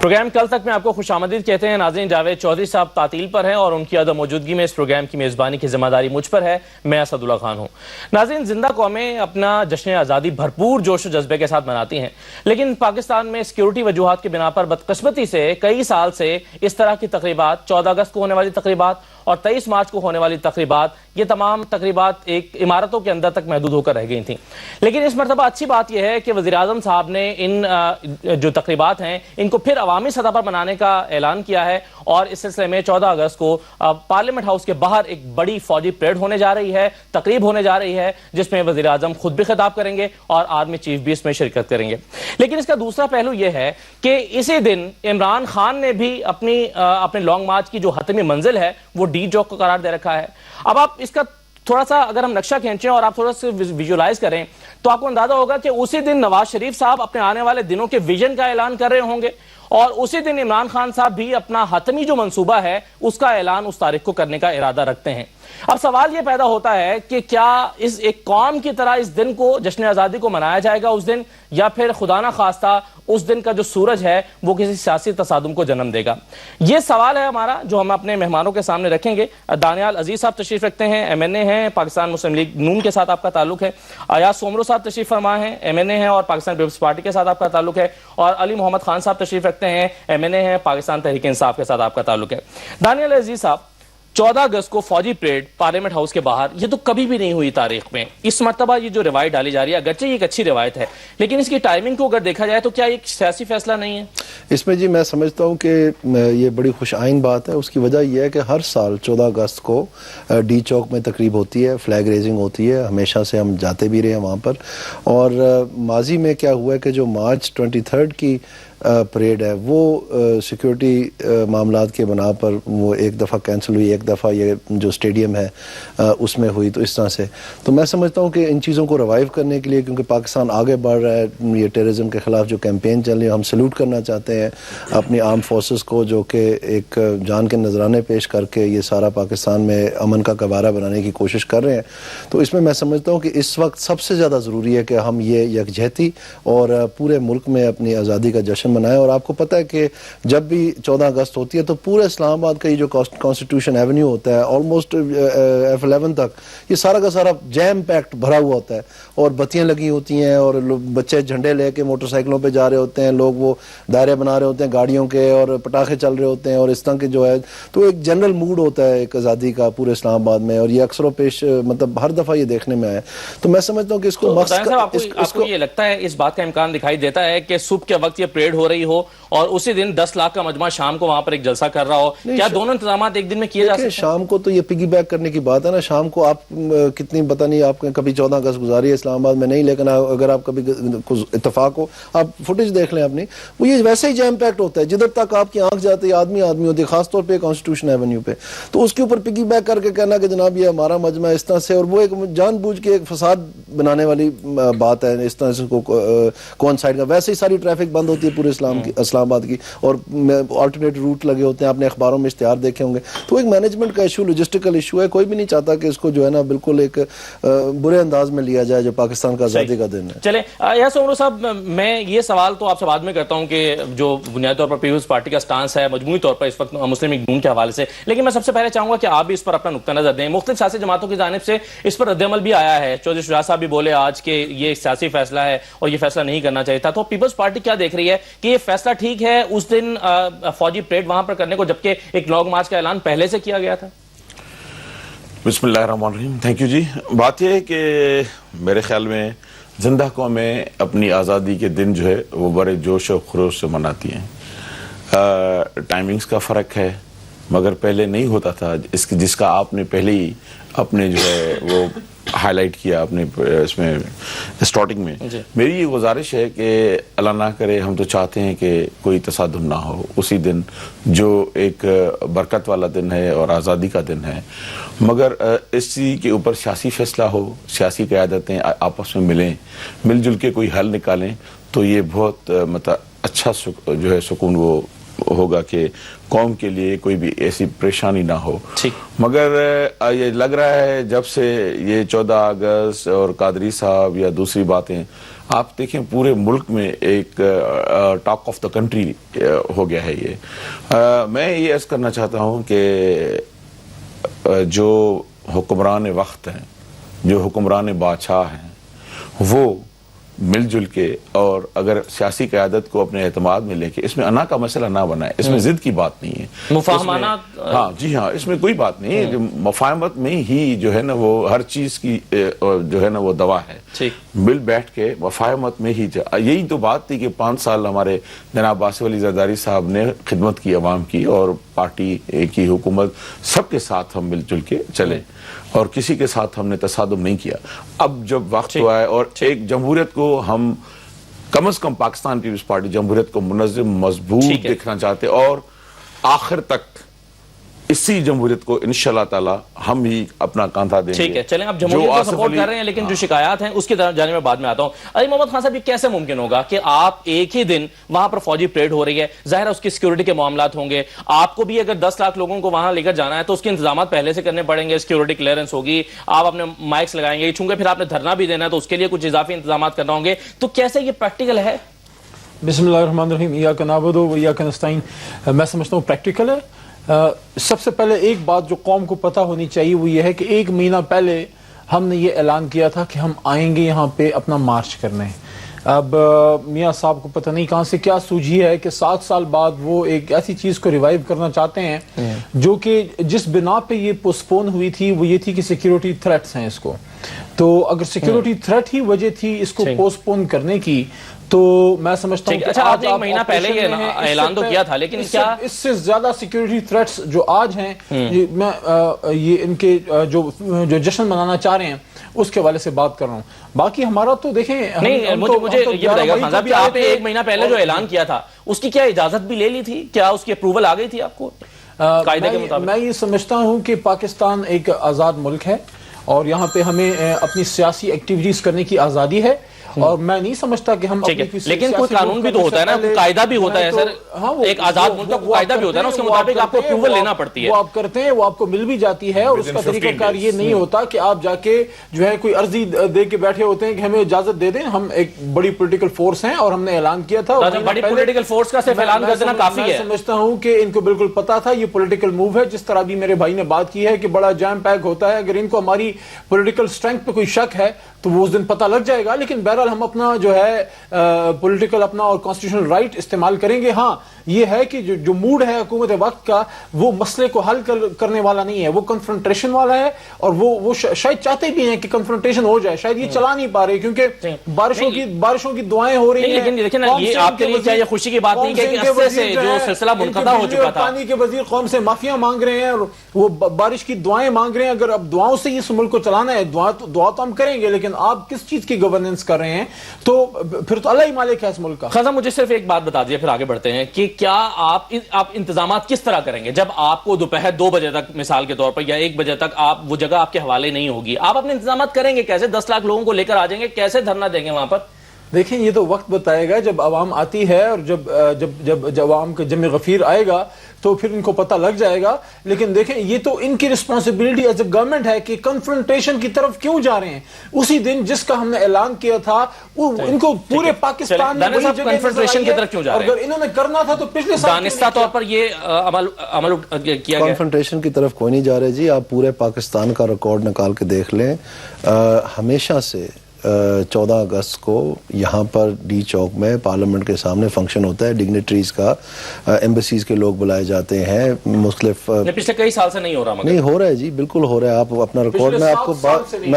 Programme کل تک میں آپ کو خوش آمدید کہتے ہیں. ناظرین، جاوید چودھری صاحب تعطیل پر ہیں اور ان کی عدم موجودگی میں اس پروگرام کی میزبانی کی ذمہ داری مجھ پر ہے. میں اسد اللہ خان ہوں. ناظرین، زندہ قومیں اپنا جشن آزادی بھرپور جوش و جذبے کے ساتھ مناتی ہیں، لیکن پاکستان میں سیکیورٹی وجوہات کی بنا پر بدقسمتی سے کئی سال سے اس طرح کی تقریبات، 14 اگست کو ہونے والی تقریبات اور 23 مارچ کو ہونے والی تقریبات، یہ تمام تقریبات ایک عمارتوں کے اندر تک محدود ہو کر رہ گئی تھیں. لیکن اس مرتبہ اچھی بات یہ ہے کہ وزیر اعظم صاحب نے ان جو تقریبات ہیں ان کو پھر عوامی سطح پر منانے کا اعلان کیا ہے، اور اس سلسلے میں 14 اگست کو پارلیمنٹ ہاؤس کے باہر ایک بڑی فوجی پریڈ ہونے جا رہی ہے، تقریب ہونے جا رہی ہے، جس میں وزیر اعظم خود بھی خطاب کریں گے اور آرمی چیف بھی اس میں شرکت کریں گے. لیکن اس کا دوسرا پہلو یہ ہے کہ اسی دن عمران خان نے بھی اپنے لانگ مارچ کی جو حتمی منزل ہے وہ ڈی چوک کو قرار دے رکھا ہے. اب آپ اس کا تھوڑا سا اگر ہم نقشہ کھینچیں اور آپ تھوڑا سا ویژولائز کریں تو آپ کو اندازہ ہوگا کہ اسی دن نواز شریف صاحب اپنے آنے والے دنوں کے ویژن کا اعلان کر رہے ہوں گے، اور اسی دن عمران خان صاحب بھی اپنا حتمی جو منصوبہ ہے اس کا اعلان اس تاریخ کو کرنے کا ارادہ رکھتے ہیں. اب سوال یہ پیدا ہوتا ہے کہ کیا اس ایک قوم کی طرح اس دن کو، جشن آزادی کو منایا جائے گا اس دن، یا پھر خدا نہ خواستہ اس دن کا جو سورج ہے وہ کسی سیاسی تصادم کو جنم دے گا؟ یہ سوال ہے ہمارا جو ہم اپنے مہمانوں کے سامنے رکھیں گے. دانیال عزیز صاحب تشریف رکھتے ہیں، MNA ہیں، پاکستان مسلم لیگ نون کے ساتھ آپ کا تعلق ہے. ایاز سومرو صاحب تشریف فرما ہیں، MNA ہیں اور پاکستان پیپلز پارٹی کے ساتھ آپ کا تعلق ہے. اور علی محمد خان صاحب تشریف رکھتے ہیں، MNA ہیں، پاکستان تحریک انصاف کے ساتھ آپ کا تعلق ہے. دانیال عزیز صاحب، 14 اگست کو فوجی پریڈ پارلیمنٹ ہاؤس کے باہر، یہ تو کبھی بھی نہیں ہوئی تاریخ میں. اس مرتبہ یہ جو روایت ڈالی جا رہی ہے، اگرچہ یہ ایک اچھی روایت ہے، لیکن اس کی ٹائمنگ کو اگر دیکھا جائے تو کیا ایک سیاسی فیصلہ نہیں ہے اس میں؟ جی، میں سمجھتا ہوں کہ یہ بڑی خوش آئین بات ہے. اس کی وجہ یہ ہے کہ ہر سال 14 اگست کو ڈی چوک میں تقریب ہوتی ہے، فلیگ ریزنگ ہوتی ہے، ہمیشہ سے ہم جاتے بھی رہے ہیں وہاں پر. اور ماضی میں کیا ہوا ہے کہ جو مارچ 23 کی پریڈ ہے وہ سیکیورٹی معاملات کے بنا پر وہ ایک دفعہ کینسل ہوئی، ایک دفعہ یہ جو اسٹیڈیم ہے اس میں ہوئی. تو اس طرح سے تو میں سمجھتا ہوں کہ ان چیزوں کو ریوائیو کرنے کے لیے، کیونکہ پاکستان آگے بڑھ رہا ہے، یہ ٹیررزم کے خلاف جو کیمپین چل رہی ہے، ہم سلوٹ کرنا چاہتے ہیں اپنی آرم فورسز کو جو کہ ایک جان کے نذرانے پیش کر کے یہ سارا پاکستان میں امن کا گہوارہ بنانے کی کوشش کر رہے ہیں. تو اس میں سمجھتا ہوں کہ اس وقت سب سے زیادہ ضروری ہے کہ ہم یہ یکجہتی اور پورے ملک میں اپنی آزادی کا جشن منائے. اور آپ کو پتہ ہے کہ جب بھی 14 اگست ہوتی ہے تو پورے اسلام آباد کا یہ جو کانسٹیٹیوشن ایونیو ہوتا ہے آلموسٹ F11 تک یہ سارا کا سارا جیم پیکٹ بھرا ہوا ہوتا ہے، اور بتیاں لگی ہوتی ہیں، اور بچے جھنڈے لے کے موٹر سائیکلوں پہ جا رہے ہوتے ہیں، لوگ وہ دائرے بنا رہے ہوتے ہیں گاڑیوں کے، اور پٹاخے چل رہے ہوتے ہیں، اور اس طرح کے جو ہے تو ایک جنرل موڈ ہوتا ہے ایک آزادی کا پورے اسلام آباد میں. اور یہ اکثر و پیش مطلب ہر دفعہ یہ دیکھنے میں آیا. تو میں سمجھتا ہوں کہ اس کو آپ کو یہ لگتا ہے اس بات کا امکان دکھائی دیتا ہے کہ صبح کے وقت یہ پریڈ ہو رہی ہو اور اسی دن 10 لاکھ کا مجمع شام کو وہاں پر ایک جلسہ کر رہا ہو؟ کیا دونوں انتظامات ایک دن میں کیے جا سکتے ہیں؟ شام کو تو یہ پگی بیک کرنے کی بات ہے نا. شام کو آپ کتنی پتہ نہیں آپ کبھی 14 اگست گزاری ہے اسلام آباد میں نہیں، لیکن اگر آپ کبھی اتفاق ہو آپ فوٹیج دیکھ لیں اپنی، وہ یہ ویسے ہی جیم پیکٹ ہوتا ہے، جدھر تک آپ کی آنکھ جاتی ہے آدمی ہوتی ہے، خاص طور پہ کانسٹیٹیوشن ایونیو پہ. تو اس کے اوپر پگی بیک کر کے کہنا کہ جناب یہ ہمارا مجمع اس طرح سے، اور وہ ایک جان بوجھ کے ایک فساد بنانے والی بات ہے. اس طرح سے کون سائڈ کا ویسے ہی ساری ٹریفک بند ہوتی ہے پورے اسلام آباد کی، اور آلٹرنیٹ روٹ لگے ہوتے ہیں، آپ نے اخباروں میں اشتہار دیکھے ہوں گے. تو ایک مینجمنٹ کا ایشو، لوجسٹیکل ایشو ہے. کوئی بھی نہیں چاہتا کہ اس کو جو ہے نا بالکل ایک برے انداز میں لیا جائے جو پاکستان کا آزادی کا دن ہے. چلیں ایاز سومرو صاحب، میں یہ سوال تو آپ سے بعد میں کرتا ہوں کہ جو بنیادی طور پر پیپلز پارٹی کا سٹانس ہے مجموعی طور پر اس وقت مسلم لیگ نون کے حوالے سے، لیکن میں سب سے پہلے چاہوں گا کہ آپ بھی اس پر اپنا نقطہ نظر دیں. مختلف سیاسی جماعتوں کی جانب سے اس پر رد عمل بھی آیا ہے. چودھری شجاع صاحب بھی بولے آج کہ یہ سیاسی فیصلہ ہے اور یہ فیصلہ نہیں کرنا چاہیے تھا. تو پیپلز پارٹی کیا دیکھ رہی ہے کہ یہ فیصلہ ٹھیک ہے اس دن فوجی پریڈ وہاں پر کرنے کو، جبکہ ایک لانگ مارچ کا اعلان پہلے سے کیا گیا تھا؟ بسم اللہ الرحمن الرحیم. تھینک یو جی. بات یہ ہے کہ میرے خیال میں زندہ قومیں اپنی آزادی کے دن جو ہے وہ بڑے جوش و خروش سے مناتی ہیں. ٹائمنگز کا فرق ہے، مگر پہلے نہیں ہوتا تھا جس کا آپ نے پہلے ہی اپنے جو ہے وہ ہائی لائٹ کیا اپنے اس میں اسٹارٹنگ میں. میری یہ گزارش ہے کہ اللہ نہ کرے، ہم تو چاہتے ہیں کہ کوئی تصادم نہ ہو اسی دن جو ایک برکت والا دن ہے اور آزادی کا دن ہے، مگر اس چیز کے اوپر سیاسی فیصلہ ہو، سیاسی قیادتیں آپس میں ملیں، مل جل کے کوئی حل نکالیں، تو یہ بہت مطلب اچھا جو ہے سکون وہ ہوگا کہ قوم کے لیے کوئی بھی ایسی پریشانی نہ ہو. مگر یہ لگ رہا ہے جب سے یہ 14 اگست اور قادری صاحب یا دوسری باتیں آپ دیکھیں پورے ملک میں ایک ٹاک آف دا کنٹری ہو گیا ہے. یہ میں یہ عرض کرنا چاہتا ہوں کہ جو حکمران وقت ہیں, جو حکمران بادشاہ ہیں, وہ مل جل کے اور اگر سیاسی قیادت کو اپنے اعتماد میں لے کے, اس میں انا کا مسئلہ نہ بنائے, اس میں ضد کی بات نہیں ہے, مفاہمانہ, ہاں جی ہاں, اس میں کوئی بات نہیں ہے. مفاہمت میں ہی جو ہے نا وہ ہر چیز کی جو ہے نا وہ دوا ہے. مل بیٹھ کے مفاہمت میں ہی یہی تو بات تھی کہ 5 سال ہمارے جناب آصف علی زرداری صاحب نے خدمت کی عوام کی, اور پارٹی کی حکومت سب کے ساتھ ہم مل جل کے چلے اور کسی کے ساتھ ہم نے تصادم نہیں کیا. اب جب وقت ہوا ہے اور ایک جمہوریت کو ہم کم از کم پاکستان پیپلز پارٹی جمہوریت کو منظم مضبوط دیکھنا چاہتے, اور آخر تک اسی جمہوریت کو انشاءاللہ تعالی ہم ہی اپنا کاندھا دیں گے. ٹھیک ہے, چلیں آپ جمہوریت کو سپورٹ کر رہے ہیں, لیکن جو شکایات ہیں اس کی طرف جانے میں بعد میں آتا ہوں. علی محمد خان صاحب, یہ کیسے ممکن ہوگا کہ آپ ایک ہی دن وہاں پر فوجی پریڈ ہو رہی ہے, ظاہر ہے اس کی سیکیورٹی کے معاملات ہوں گے, آپ کو بھی اگر 10 لاکھ لوگوں کو وہاں لے کر جانا ہے تو اس کے انتظامات پہلے سے کرنے پڑیں گے, سیکیورٹی کلیئرنس ہوگی, آپ اپنے مائکس لگائیں گے, چونکہ پھر آپ نے دھرنا بھی دینا ہے تو اس کے لیے کچھ اضافی انتظامات کرنا ہوں گے, تو کیسے یہ پریکٹیکل ہے؟ بسم اللہ الرحمن الرحیم. ایاک نعبد و ایاک نستعین. میں سمجھتا ہوں پریکٹیکل ہے. سب سے پہلے ایک بات جو قوم کو پتہ ہونی چاہیے وہ یہ ہے کہ 1 مہینہ پہلے ہم نے یہ اعلان کیا تھا کہ ہم آئیں گے یہاں پہ اپنا مارچ کرنے. اب میاں صاحب کو پتہ نہیں کہاں سے کیا سوجھی ہے کہ 7 سال بعد وہ ایک ایسی چیز کو ریوائیو کرنا چاہتے ہیں جو کہ جس بنا پہ یہ پوسٹپون ہوئی تھی وہ یہ تھی کہ سیکیورٹی تھریٹس ہیں اس کو. تو اگر سیکیورٹی تھریٹ ہی وجہ تھی اس کو پوسٹپون کرنے کی, تو میں سمجھتا ہوں کہ آپ نے 1 مہینہ پہلے یہ اعلان تو کیا تھا, لیکن کیا اس سے زیادہ سیکیورٹی تھریٹس جو آج ہیں, یہ ان کے جو جشن منانا چاہ رہے ہیں اس کے والے سے بات کر رہا ہوں. باقی ہمارا تو دیکھیں, نہیں مجھے یہ بتائیے گا خان صاحب کہ آپ نے 1 مہینہ پہلے جو اعلان کیا تھا اس کی کیا اجازت بھی لے لی تھی, کیا اس کی اپروول آ گئی تھی آپ کو قاعدے کے مطابق؟ میں یہ سمجھتا ہوں کہ پاکستان ایک آزاد ملک ہے اور یہاں پہ ہمیں اپنی سیاسی ایکٹیویٹیز کرنے کی آزادی ہے, اور میں نہیں سمجھتا کہ ہم لیکن کوئی قانون بھی تو ہوتا ہے نا, قاعدہ بھی ہوتا ہے سر, ایک آزاد ملک کا قاعدہ بھی ہوتا ہے نا, اس کے مطابق آپ کو اپروول لینا پڑتی ہے. وہ آپ کرتے ہیں, وہ آپ کو مل بھی جاتی ہے, اور اس کا طریقہ کار یہ نہیں ہوتا کہ آپ جا کے جو ہے کوئی عرضی دے کے بیٹھے ہوتے ہیں کہ ہمیں اجازت دے دیں, ہم ایک بڑی پولیٹیکل فورس ہیں اور ہم نے اعلان کیا تھا. بڑی پولیٹیکل فورس کا صرف اعلان کر دینا کافی ہے. میں سمجھتا ہوں کہ ان کو بالکل پتا تھا یہ پولیٹیکل موو ہے, جس طرح بھی میرے بھائی نے بات کی ہے کہ بڑا جام پیک ہوتا ہے. اگر ان کو ہماری پولیٹیکل اسٹرینتھ پہ کوئی شک ہے تو وہ اس دن پتہ لگ جائے گا, لیکن بہرحال ہم اپنا جو ہے پولیٹیکل اپنا اور کانسٹیٹیوشنل رائٹ استعمال کریں گے. ہاں یہ ہے کہ جو موڈ ہے حکومت وقت کا وہ مسئلے کو حل کرنے والا نہیں ہے, وہ کنفرنٹیشن والا ہے, اور وہ شاید چاہتے بھی ہیں کہ کنفرنٹیشن ہو جائے, شاید یہ چلا نہیں پا رہے کیونکہ بارشوں کی دعائیں ہو رہی ہیں. لیکن دیکھیں نا, یہ آپ کے لیے چاہیے خوشی کی بات نہیں کہ عرصے سے جو سلسلہ منقطع ہو چکا تھا, پانی کے وزیر قوم سے معافیاں مانگ رہے ہیں اور وہ بارش کی دعائیں مانگ رہے ہیں. اگر اب دعاؤں سے اس ملک کو چلانا ہے, دعا تو ہم کریں گے, لیکن آپ کس چیز کی گورننس کر رہے ہیں, تو پھر تو اللہ ہی مالک ہے اس ملک کا. خزاں مجھے صرف ایک بات بتا دیجیے پھر آگے بڑھتے ہیں کہ کیا آپ انتظامات کس طرح کریں گے جب آپ کو دوپہر 2 بجے تک مثال کے طور پر یا 1 بجے تک آپ وہ جگہ آپ کے حوالے نہیں ہوگی, آپ اپنے انتظامات کریں گے کیسے؟ 10 لاکھ لوگوں کو لے کر آ جائیں گے, کیسے دھرنا دیں گے وہاں پر؟ دیکھیں یہ تو وقت بتائے گا جب عوام آتی ہے, اور جب عوام کا جمع غفیر آئے گا تو پھر ان کو پتہ لگ جائے گا. لیکن دیکھیں یہ تو ان کی رسپانسبلٹی ایز اے گورنمنٹ ہے کہ کنفرنٹیشن کی طرف کیوں جا رہے ہیں. اسی دن جس کا ہم نے اعلان کیا تھا وہ ان کو پورے پاکستان میں وہی جگہ کنفرنٹیشن کی طرف کیوں جا رہے ہیں؟ اگر انہوں نے کرنا تھا تو پچھلے سال دانستہ طور پر یہ عمل کیا گیا. کنفرنٹیشن کی طرف کوئی نہیں جا رہے جی, آپ پورے پاکستان کا ریکارڈ نکال کے دیکھ لیں. ہمیشہ سے 14 اگست کو یہاں پر ڈی چوک میں پارلیمنٹ کے سامنے فنکشن ہوتا ہے, ڈگنیٹریز کا, ایمبیسیز کے لوگ بلائے جاتے ہیں مختلف. پچھلے کئی سال سے نہیں ہو رہا, مگر نہیں ہو رہا ہے جی, بالکل ہو رہا ہے. آپ اپنا ریکارڈ, میں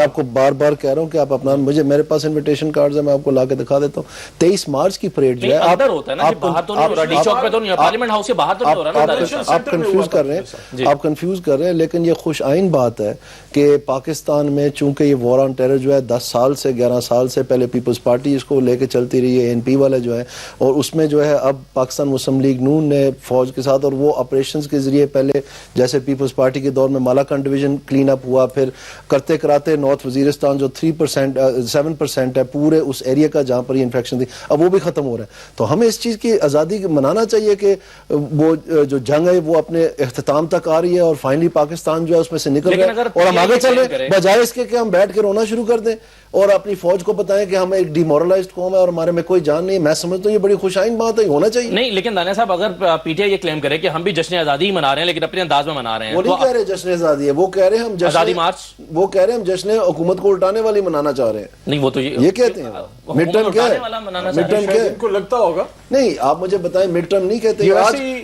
آپ کو بار بار کہہ رہا ہوں کہ آپ اپنا, میرے پاس انویٹیشن کارڈز ہیں, میں آپ کو لا کے دکھا دیتا ہوں. 23 مارچ کی پریڈ جو ہے اندر ہوتا ہے نا, باہر تو نہیں ہو رہا, ڈی چوک پہ تو نہیں, پارلیمنٹ ہاؤس کے باہر تو نہیں ہو رہا نا. آپ کنفیوز کر رہے ہیں, لیکن یہ خوش آئین بات ہے کہ پاکستان میں چونکہ یہ وار آن ٹیرر جو ہے 10 سال سے 11 سال سے پہلے پیپلز پارٹی اس کو لے کے چلتی رہی ہے, ANP والا جو ہے, اور اس میں جو ہے اب پاکستان مسلم لیگ نون نے فوج کے ساتھ اور وہ آپریشنز کے ذریعے پہلے جیسے پیپلز پارٹی کے دور میں مالاکنڈ ڈویژن کلین اپ ہوا, پھر کرتے کراتے نارتھ وزیرستان جو 7% ہے پورے اس ایریا کا جہاں پر یہ انفیکشن تھی, اب وہ بھی ختم ہو رہا ہے. تو ہمیں اس چیز کی آزادی منانا چاہیے کہ وہ جو جنگ ہے وہ اپنے اختتام تک آ رہی ہے اور فائنلی پاکستان جو ہے اس میں سے نکل رہا ہے اور ہم آگے چل رہے ہیں, بجائے اس کے کہ ہم بیٹھ کے رونا شروع کر دیں اور اپنی فوج کو بتائیں کہ ہم ایک ڈیمورلائزڈ قوم ہے اور ہمارے میں کوئی جان نہیں ہے. میں سمجھتا ہوں یہ بڑی خوش آئند بات ہے, ہونا چاہیے. نہیں لیکن دانیہ صاحب اگر پی ٹی آئی یہ کلیم کرے کہ ہم بھی جشن آزادی ہی منا رہے ہیں لیکن اپنے انداز میں منا رہے ہیں, وہ نہیں کہہ رہے جشن آزادی ہے, وہ کہہ رہے ہیں ہم آزادی مارچ, وہ کہہ رہے ہیں ہم جشن حکومت کو الٹانے والی منانا چاہ رہے ہیں. نہیں وہ تو یہ کہتے ہیں مڈ ٹرم کیا ہے, مڈ ٹرم کیا ہے, ان کو لگتا ہوگا. نہیں آپ مجھے بتائیں مڈ ٹرم نہیں کہتے.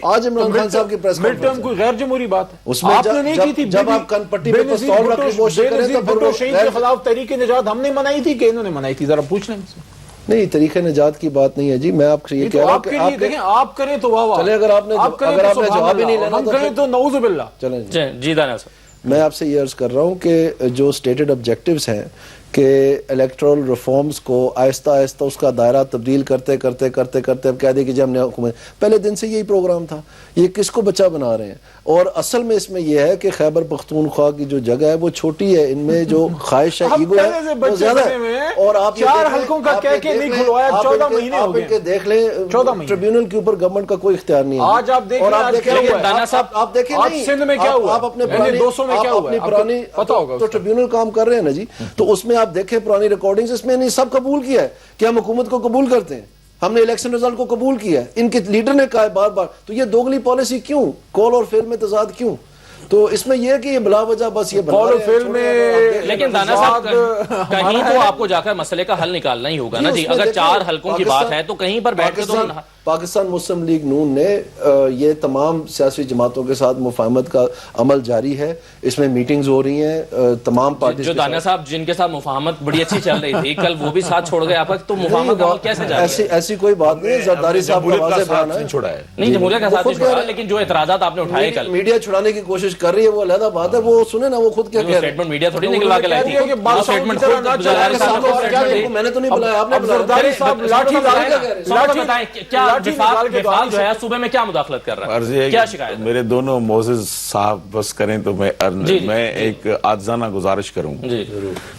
آج عمران خان صاحب کی پریس مڈ ٹرم کوئی غیر جمہوری بات ہے, اس میں آپ نے نہیں کی تھی. جب آپ کن پٹی پہ پستول رکھ کے کوشش کریں تو پھر وہ شہید کے خلاف تحریک نجات ہم نے منائی تھی کہ انہوں نے منائی تھی, ذرا پوچھ لیں. نہیں طریق نجات کی بات نہیں ہے جی, میں آپ سے یہ کہہ رہا ہوں کہ آپ دیکھیں آپ کریں تو واہ واہ, چلے اگر آپ نے جواب ہی نہیں لینا ہم کریں تو نعوذ باللہ. چلیں جی دانیہ صاحب, میں آپ سے یہ عرض کر رہا ہوں کہ جو سٹیٹڈ آبجیکٹیوز ہیں کہ الیکٹرل ریفارمز کو آہستہ آہستہ اس کا دائرہ تبدیل کرتے کرتے کرتے کرتے اب کہہ دیں کہ جی ہم نے حکومت, پہلے دن سے یہی پروگرام تھا. یہ کس کو بچہ بنا رہے ہیں؟ اور اصل میں اس میں یہ ہے کہ خیبر پختونخوا کی جو جگہ ہے وہ چھوٹی ہے, ان میں جو خواہش ہے ایگو ہے وہ زیادہ ہے. اور آپ 4 حلقوں کا کہہ کے نہیں کھلوایا, 14 مہینے ہو گئے. آپ دیکھ لیں ٹریبیونل کے اوپر گورنمنٹ کا کوئی اختیار نہیں ہے. آج آپ دیکھیں, اور آپ دیکھیں دانیہ صاحب آپ دیکھیں نہیں سندھ میں کیا ہوا, آپ اپنے پرانی پتہ ہوگا تو ٹریبیونل کام کر رہے ہیں نا جی, تو اس میں آپ دیکھیں پرانی ریکارڈنگز, اس میں نہیں سب قبول کیا ہے کہ ہم حکومت کو قبول کرتے ہیں, ہم نے الیکشن رزلٹ کو قبول کیا ہے, ان کے لیڈر نے کہا ہے بار بار. تو یہ دوگلی پالیسی کیوں, کال اور فعل میں تضاد کیوں؟ تو اس میں یہ کہ یہ بلا وجہ بس یہ کال اور فعل میں. لیکن دانیہ صاحب کہیں تو آپ کو جا کر مسئلے کا حل نکالنا ہی ہوگا نا جی, اگر 4 حلقوں کی بات ہے تو کہیں پر بیٹھ کے تو پاکستان مسلم لیگ نون نے یہ تمام سیاسی جماعتوں کے ساتھ مفاہمت کا عمل جاری ہے, اس میں میٹنگز ہو رہی ہیں تمام پارٹیز. جو دانیہ صاحب جن کے ساتھ مفاہمت بڑی اچھی چل رہی تھی, کل وہ بھی ساتھ چھوڑ گئے آپ, تو مفاہمت کا عمل کیسے جاری ہے؟ ایسی کوئی بات نہیں ہے, زرداری صاحب کا واضح بیان ہے. نہیں جمہوریت کا ساتھ نہیں چھوڑا, لیکن جو اعتراضات آپ نے اٹھائے کل, میڈیا چھڑانے کی کوشش کر رہی ہے وہ علیحدہ بات ہے, وہ سنیں نا وہ خود کیا کہہ رہے ہیں. اسٹیٹمنٹ میڈیا تھوڑی نکلوا کے لائی تھی, میں نے تو نہیں بلایا, آپ نے بلایا. جو ہے صوبے میں کیا مداخلت کر رہا ہے, کیا شکایت؟ میرے دونوں معزز صاحب بس کریں تو میں ایک عاجزانہ گزارش کروں.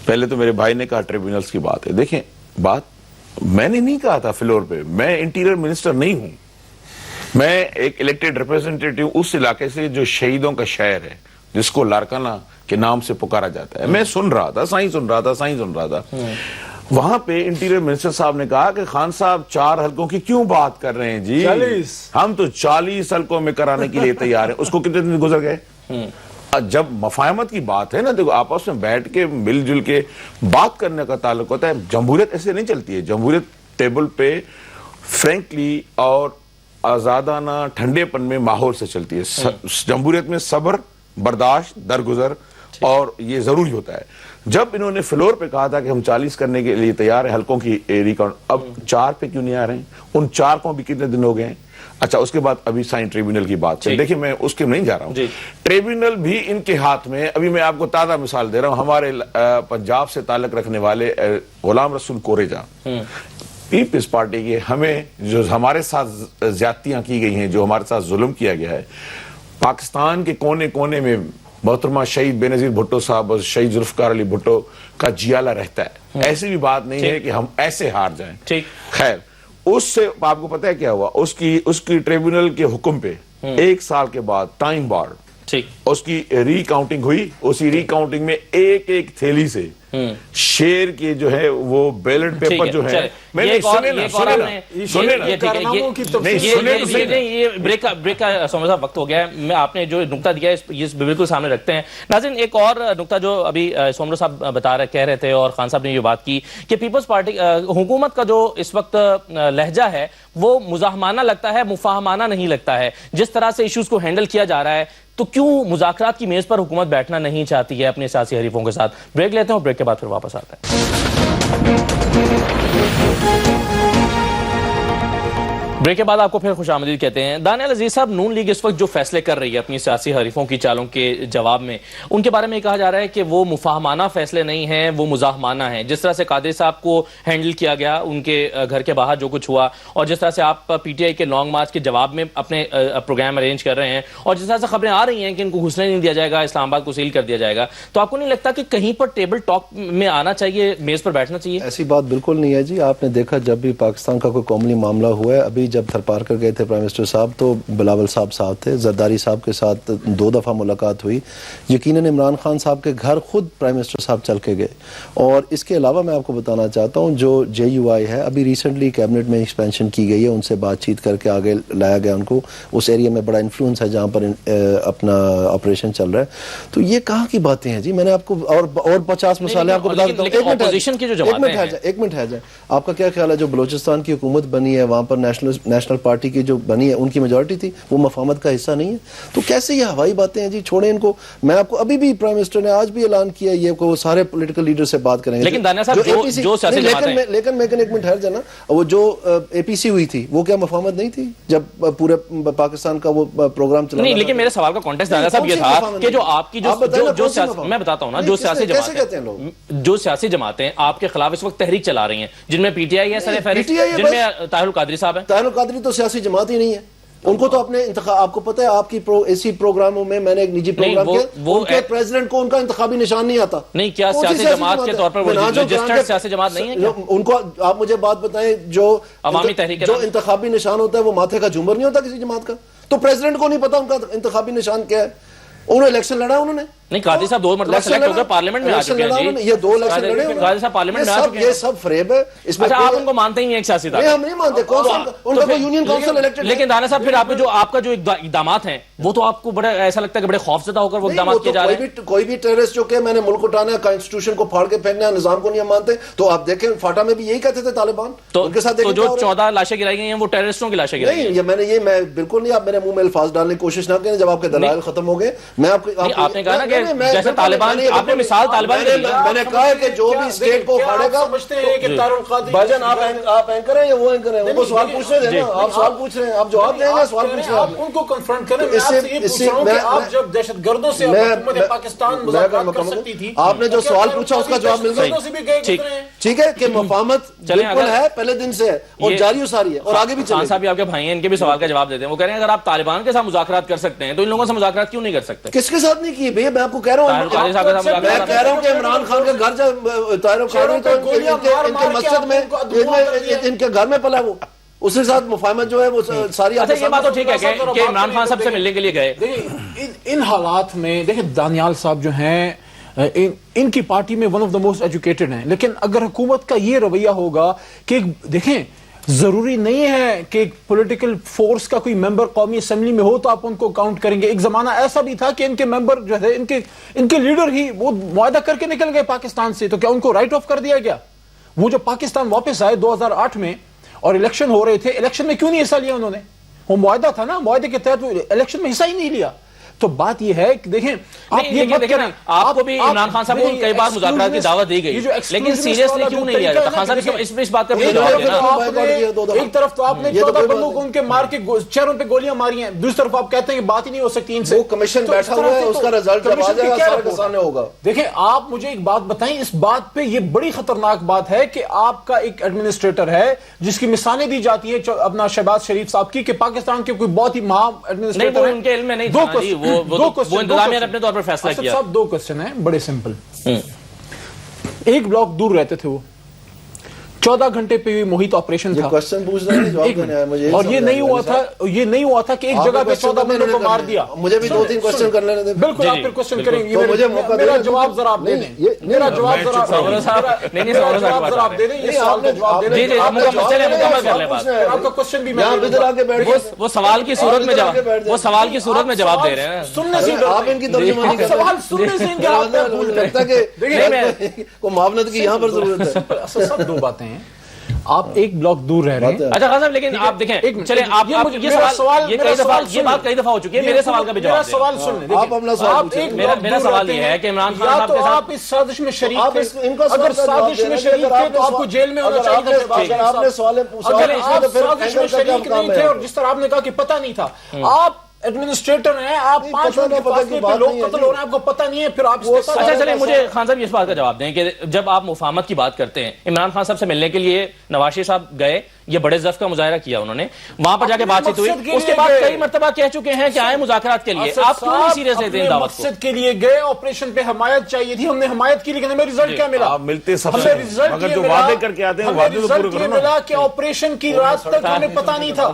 پہلے تو میرے بھائی نے کہا ٹریبیونلز کی بات ہے. دیکھیں بات میں نے نہیں کہا تھا فلور پہ, میں انٹیریئر منسٹر نہیں ہوں, میں ایک الیکٹڈ ریپرزنٹیٹیو اس علاقے سے جو شہیدوں کا شہر ہے جس کو لارکانہ کے نام سے پکارا جاتا ہے. میں سن رہا تھا, سائیں سن رہا تھا. وہاں پہ انٹیریئر منسٹر صاحب نے کہا کہ خان صاحب 4 حلقوں کی کیوں بات کر رہے ہیں جی, ہم تو 40 حلقوں میں کرانے کے لیے تیار ہیں. اس کو کتنے دن گزر گئے؟ جب مفاہمت کی بات ہے نا, دیکھو آپس میں بیٹھ کے مل جل کے بات کرنے کا تعلق ہوتا ہے. جمہوریت ایسے نہیں چلتی ہے. جمہوریت ٹیبل پہ فرینکلی اور آزادانہ ٹھنڈے پن میں ماحول سے چلتی ہے. جمہوریت میں صبر, برداشت, درگزر اور یہ ضروری ہوتا ہے. جب انہوں نے فلور پہ کہا تھا کہ ہم 40 کرنے کے لیے تیار ہیں حلقوں کی ریکاؤنٹ, اب 4 پہ کیوں نہیں آ رہے ہیں؟ ان 4 کو بھی کتنے دن ہو گئے ہیں؟ اچھا اس کے بعد ابھی سائن ٹریبیونل کی بات ہے. دیکھیں میں اس کے نہیں جا رہا ہوں, ٹریبیونل بھی ان کے ہاتھ میں. ابھی میں آپ کو تازہ مثال دے رہا ہوں, ہمارے پنجاب سے تعلق رکھنے والے غلام رسول کوریجا, پیپلز پارٹی کے, ہمیں جو ہمارے ساتھ زیادتیاں کی گئی ہیں, جو ہمارے ساتھ ظلم کیا گیا ہے, پاکستان کے کونے کونے میں محترمہ شہید بے نظیر بھٹو صاحب اور شہید ذوالفقار علی بھٹو کا جیالہ رہتا ہے. ایسی بھی بات نہیں ہے کہ ہم ایسے ہار جائیں. خیر اس سے آپ کو پتہ ہے کیا ہوا, اس کی ٹریبیونل کے حکم پہ 1 سال کے بعد ٹائم بارڈ اس کی ری کاؤنٹنگ ہوئی. اسی ری کاؤنٹنگ میں ایک تھیلی سے شیر کے جو ہے وہ بیلٹ پیپر جو ہے, بریک کا سمجھا وقت ہو گیا ہے. آپ نے جو نکتہ دیا ہے یہ بالکل سامنے رکھتے ہیں. ناظرین ایک اور نکتہ جو ابھی سومرو صاحب کہہ رہے تھے اور خان صاحب نے یہ بات کی کہ پیپلز پارٹی حکومت کا جو اس وقت لہجہ ہے وہ مزاحمانہ لگتا ہے, مفاہمانہ نہیں لگتا ہے. جس طرح سے ایشوز کو ہینڈل کیا جا رہا ہے تو کیوں مذاکرات کی میز پر حکومت بیٹھنا نہیں چاہتی ہے اپنے سیاسی حریفوں کے ساتھ؟ بریک لیتے ہیں اور بریک کے بعد پھر واپس آتے ہیں. بریک کے بعد آپ کو پھر خوش آمدید کہتے ہیں. دانیال عزیز صاحب, نون لیگ اس وقت جو فیصلے کر رہی ہے اپنی سیاسی حریفوں کی چالوں کے جواب میں, ان کے بارے میں کہا جا رہا ہے کہ وہ مفاہمانہ فیصلے نہیں ہیں, وہ مزاحمانہ ہیں. جس طرح سے قادری صاحب کو ہینڈل کیا گیا ان کے گھر کے باہر جو کچھ ہوا, اور جس طرح سے آپ پی ٹی آئی کے لانگ مارچ کے جواب میں اپنے پروگرام ارینج کر رہے ہیں, اور جس طرح سے خبریں آ رہی ہیں کہ ان کو گھسنے نہیں دیا جائے گا, اسلام آباد کو سیل کر دیا جائے گا, تو آپ کو نہیں لگتا کہ کہیں پر ٹیبل ٹاک میں آنا چاہیے, میز پر بیٹھنا چاہیے؟ ایسی بات بالکل نہیں ہے جی. آپ نے دیکھا جب بھی پاکستان کا کوئی قومی معاملہ ہوا ہے, ابھی جب تھرپارکر گئے تھے پرائم منسٹر صاحب تو بلاول صاحب ساتھ تھے, زرداری صاحب کے ساتھ 2 دفعہ ملاقات ہوئی. یقیناً عمران خان صاحب کے گھر خود پرائم منسٹر صاحب چل کے گئے. اور اس کے علاوہ میں آپ کو بتانا چاہتا ہوں, جو جے یو آئی ہے ابھی ریسنٹلی کیبنٹ میں ایکسپینشن کی گئی ہے, ان سے بات چیت کر کے آگے لایا گیا ان کو. اس ایریا میں بڑا انفلوئنس ہے جہاں پر اپنا آپریشن چل رہا ہے. تو یہ کہاں کی باتیں ہیں جی؟ میں نے آپ کو اور 50 مسائل آپ کو بتا دیتا ہوں. ایک منٹ ہے جائے. آپ کا کیا خیال ہے جو بلوچستان کی حکومت بنی ہے وہاں پر نیشنل پارٹی کی جو بنی ہے ان کی میجورٹی تھی, وہ مفاہمت کا حصہ نہیں ہے؟ تو کیسے یہ ہوائی باتیں ہیں جی؟ چھوڑیں ان کو. میں آپ کو ابھی بھی پرائم منسٹر نے آج بھی اعلان کیا یہ کہ وہ سارے پولیٹیکل لیڈر سے بات کریں گے. لیکن دانیال صاحب جو سیاسی جماعتیں ہیں, لیکن ایک منٹ ٹھہر جانا, وہ جو اے پی سی ہوئی تھی وہ کیا مفاہمت نہیں تھی جب پورے پاکستان کا وہ پروگرام چلا؟ نہیں, لیکن میرے سوال کا کانٹیکسٹ دانیال صاحب یہ تھا کہ جو آپ کی میں بتاتا ہوں نا, جو سیاسی جماعتیں آپ کے خلاف اس وقت تحریک چلارہی ہیں, جن میں پی ٹی آئی ہے سر فہرست, جن میں طاہر القادری صاحب ہیں. طاہر القادری تو سیاسی جماعت ہی نہیں ہے. ان کو تو اپنے انتخاب, آپ کو پتہ ہے آپ کی اسی پروگراموں میں نے ایک نجی پروگرام کیا, ان کے پریزیڈنٹ کو ان کا انتخابی نشان نہیں آتا. نہیں, کیا سیاسی جماعت کے طور پر وہ رجسٹرڈ سیاسی جماعت نہیں ہے؟ ان کو آپ مجھے بات بتائیں, جو عوامی تحریک جو انتخابی نشان ہوتا ہے وہ ماتھے کا جھومر نہیں ہوتا کسی جماعت کا. تو پریزیڈنٹ کو نہیں پتا ان کا انتخابی نشان کیا ہے. انہوں نے الیکشن لڑا, انہوں نے نہیں, قادری صاحب 2 مرتبہ سلیکٹ ہو کر پارلیمنٹ میں آ چکے ہیں جی. یہ 2 الیکشن لڑے ہوئے, قادری صاحب پارلیمنٹ میں آ چکے ہیں. یہ سب فریب ہے. اس میں آپ ان کو مانتے ہی نہیں ایک سیاسی طاقت؟ نہیں, ہم نہیں مانتے. کون سا ان کا کوئی یونین کونسل الیکٹڈ ہے؟ لیکن دانیال صاحب پھر آپ کا جو اقدامات ہیں وہ تو آپ کو بڑا ایسا لگتا ہے کہ بڑے خوف زدہ ہو کر وہ اقدامات کیے جا رہے ہیں. کوئی بھی ٹیررسٹ جو کہ میں نے ملک اٹھانا ہے, کانسٹیٹیوشن کو پھاڑ کے پھینکنا ہے, نظام کو نہیں مانتے, تو آپ دیکھیں فاٹا میں بھی یہی کہتے تھے طالبان. ان کے ساتھ جو 14 لاشیں گرائی گئی ہیں وہ ٹیررسٹوں کی لاشیں گرائی گئی ہیں. نہیں, میں بالکل نہیں, آپ میرے منہ میں الفاظ ڈالنے کی کوشش نہ کریں جب آپ کے دلائل ختم ہو گئے. میں آپ نے کہا نا کہ جیسے طالبان, آپ نے مثال طالبان کی, میں نے کہا ہے کہ جو بھی اسٹیٹ کو اکھاڑے گا, سمجھتے ہیں کہ طاہر القادری بھاجن آپ اینکر ہیں یا وہ اینکر ہیں, ان کو سوال پوچھنے دیں نا. آپ سوال پوچھ رہے ہیں, آپ جواب دیں گے, سوال پوچھ رہے ہیں, آپ ان کو کنفرنٹ کریں. میں آپ سے یہ پوچھ رہا ہوں کہ آپ جب دہشت گردوں سے حکومت پاکستان مذاکرات کر سکتی تھی, آپ نے جو سوال پوچھا اس کا جواب مل گیا. ٹھیک ہے کہ مفاہمت بالکل ہے, پہلے دن سے ہے اور جاری و ساری ہے, اور آگے بھی چلے. صاحب آپ کے بھائی ہیں, ان کے بھی سوال کا جواب دیتے ہیں. وہ کہہ رہے ہیں اگر آپ طالبان کے ساتھ مذاکرات کر سکتے ہیں تو ان لوگوں سے مذاکرات کیوں نہیں کر ستے؟ کس کے ساتھ نہیں کیے بھئی؟ میں آپ کو کہہ رہا ہوں, میں کہہ رہا ہوں کہ عمران خان کا گھر جب طاہر القادری تو ان کے مسجد میں ان کے گھر میں پلا, وہ اس کے ساتھ مفاہمت جو ہے وہ ساری. یہ بات تو ٹھیک ہے کہ عمران خان صاحب سے ملنے کے لیے گئے. ان حالات میں دیکھیں دانیال صاحب جو ہیں ان کی پارٹی میں one of the most educated ہیں, لیکن اگر حکومت کا یہ رویہ ہوگا کہ دیکھیں ضروری نہیں ہے کہ پولیٹیکل فورس کا کوئی ممبر قومی اسمبلی میں ہو تو آپ ان کو کاؤنٹ کریں گے. ایک زمانہ ایسا بھی تھا کہ ان کے ممبر جو ہے ان کے لیڈر ہی وہ معاہدہ کر کے نکل گئے پاکستان سے, تو کیا ان کو رائٹ آف کر دیا گیا؟ وہ جو پاکستان واپس آئے 2008 میں اور الیکشن ہو رہے تھے, الیکشن میں کیوں نہیں حصہ لیا انہوں نے؟ وہ معاہدہ تھا نا, معاہدے کے تحت وہ الیکشن میں حصہ ہی نہیں لیا. تو بات یہ ہے کہ دیکھیں آپ کو بھی عمران خان صاحب کو کئی بار مذاکرات کی دعوت دی گئی, لیکن سیریسلی کیوں نہیں لیا جاتا؟ خان صاحب اس بات کا ایک طرف تو آپ نے 14 بندوں کو ان کے مار کے چہروں پہ گولیاں ماری ہیں, دوسری طرف آپ کہتے ہیں کہ بات ہی نہیں ہو سکتی ان سے. وہ کمیشن بیٹھا ہوا ہے, اس کا رزلٹ جب آ جائے گا سارے کے سامنے ہوگا. دیکھیں آپ مجھے ایک بات بتائیں, اس بات پہ یہ بڑی خطرناک بات ہے کہ آپ کا ایک ایڈمنسٹریٹر ہے جس کی مثالیں دی جاتی ہیں اپنا شہباز شریف صاحب کی کہ پاکستان کے کوئی بہت ہی مہا ایڈمنسٹریٹر ہیں. ان کے علم میں نہیں تھا, وہ انتظامیہ نے اپنے طور پر فیصلہ کیا. صاحب 2 کوسچن ہیں بڑے سمپل. ایک بلاک دور رہتے تھے, وہ 14 گھنٹے پہ محیط آپریشن تھا, اور یہ نہیں ہوا تھا کہ ایک جگہ پہ 14 بندوں کو مار دیا. مجھے بھی 2-3 کوسچن کر لینے دیں. بالکل آپ پھر کوسچن کریں گے, میرا جواب ذرا آپ دے دیں. میرا جواب ذرا آپ دے دیں. یہ سوال کا جواب دے دیں. آپ کا کوسچن بھی وہ سوال کی صورت میں جواب دے رہے ہیں. سننے سے آپ ان کی ترجمانی کریں, سوال سننے سے ان کے آپ لگتا ہے کہ معاونت کی یہاں پر ضرورت ہے. سب 2 باتیں ہیں. آپ ایک بلاک دور رہ رہے ہیں. اچھا خان صاحب لیکن آپ دیکھیں چلیں آپ یہ سوال یہ بات کئی دفعہ ہو چکی ہے, میرے سوال کا بھی جواب دیں. سوال سن لیں. آپ اپنا سوال پوچھیں. میرا سوال یہ ہے کہ عمران خان صاحب کے ساتھ آپ اس سازش میں شریک تھے, اگر سازش میں شریک تھے تو آپ کو جیل میں ہونا چاہیے تھا. آپ نے سوال پوچھا, اگر آپ سازش میں شریک نہیں تھے اور جس طرح آپ نے کہا کہ پتہ نہیں تھا, آپ ایڈمنسٹریٹر ہیں, آپ 5 منٹ کے فاصلے پہ لوگ قتل ہو رہے ہیں, آپ کو پتہ نہیں ہے, پھر آپ اچھا چلیں مجھے خان صاحب اس بات کا جواب دیں کہ جب آپ مفاہمت کی بات کرتے ہیں, عمران خان صاحب سے ملنے کے لیے نواز شریف صاحب گئے, یہ بڑے ضعف کا مظاہرہ کیا انہوں نے, وہاں پر جا کے بات چیت ہوئی, اس کے بعد کئی مرتبہ کہہ چکے ہیں کہ آئے مذاکرات کے لیے, آپ کیوں نہیں سیریس لیتے ہیں دعوت کو؟ مقصد کے لیے گئے, آپریشن پہ حمایت چاہیے تھی, ہم نے حمایت کی, لیکن ہمیں رزلٹ کیا ملا؟ آپ ملتے سب سے, مگر جو وعدے کر کے آتے ہیں وعدے تو پورے کرو نا. ملا کہ آپریشن کی رات تک ہمیں پتہ نہیں تھا.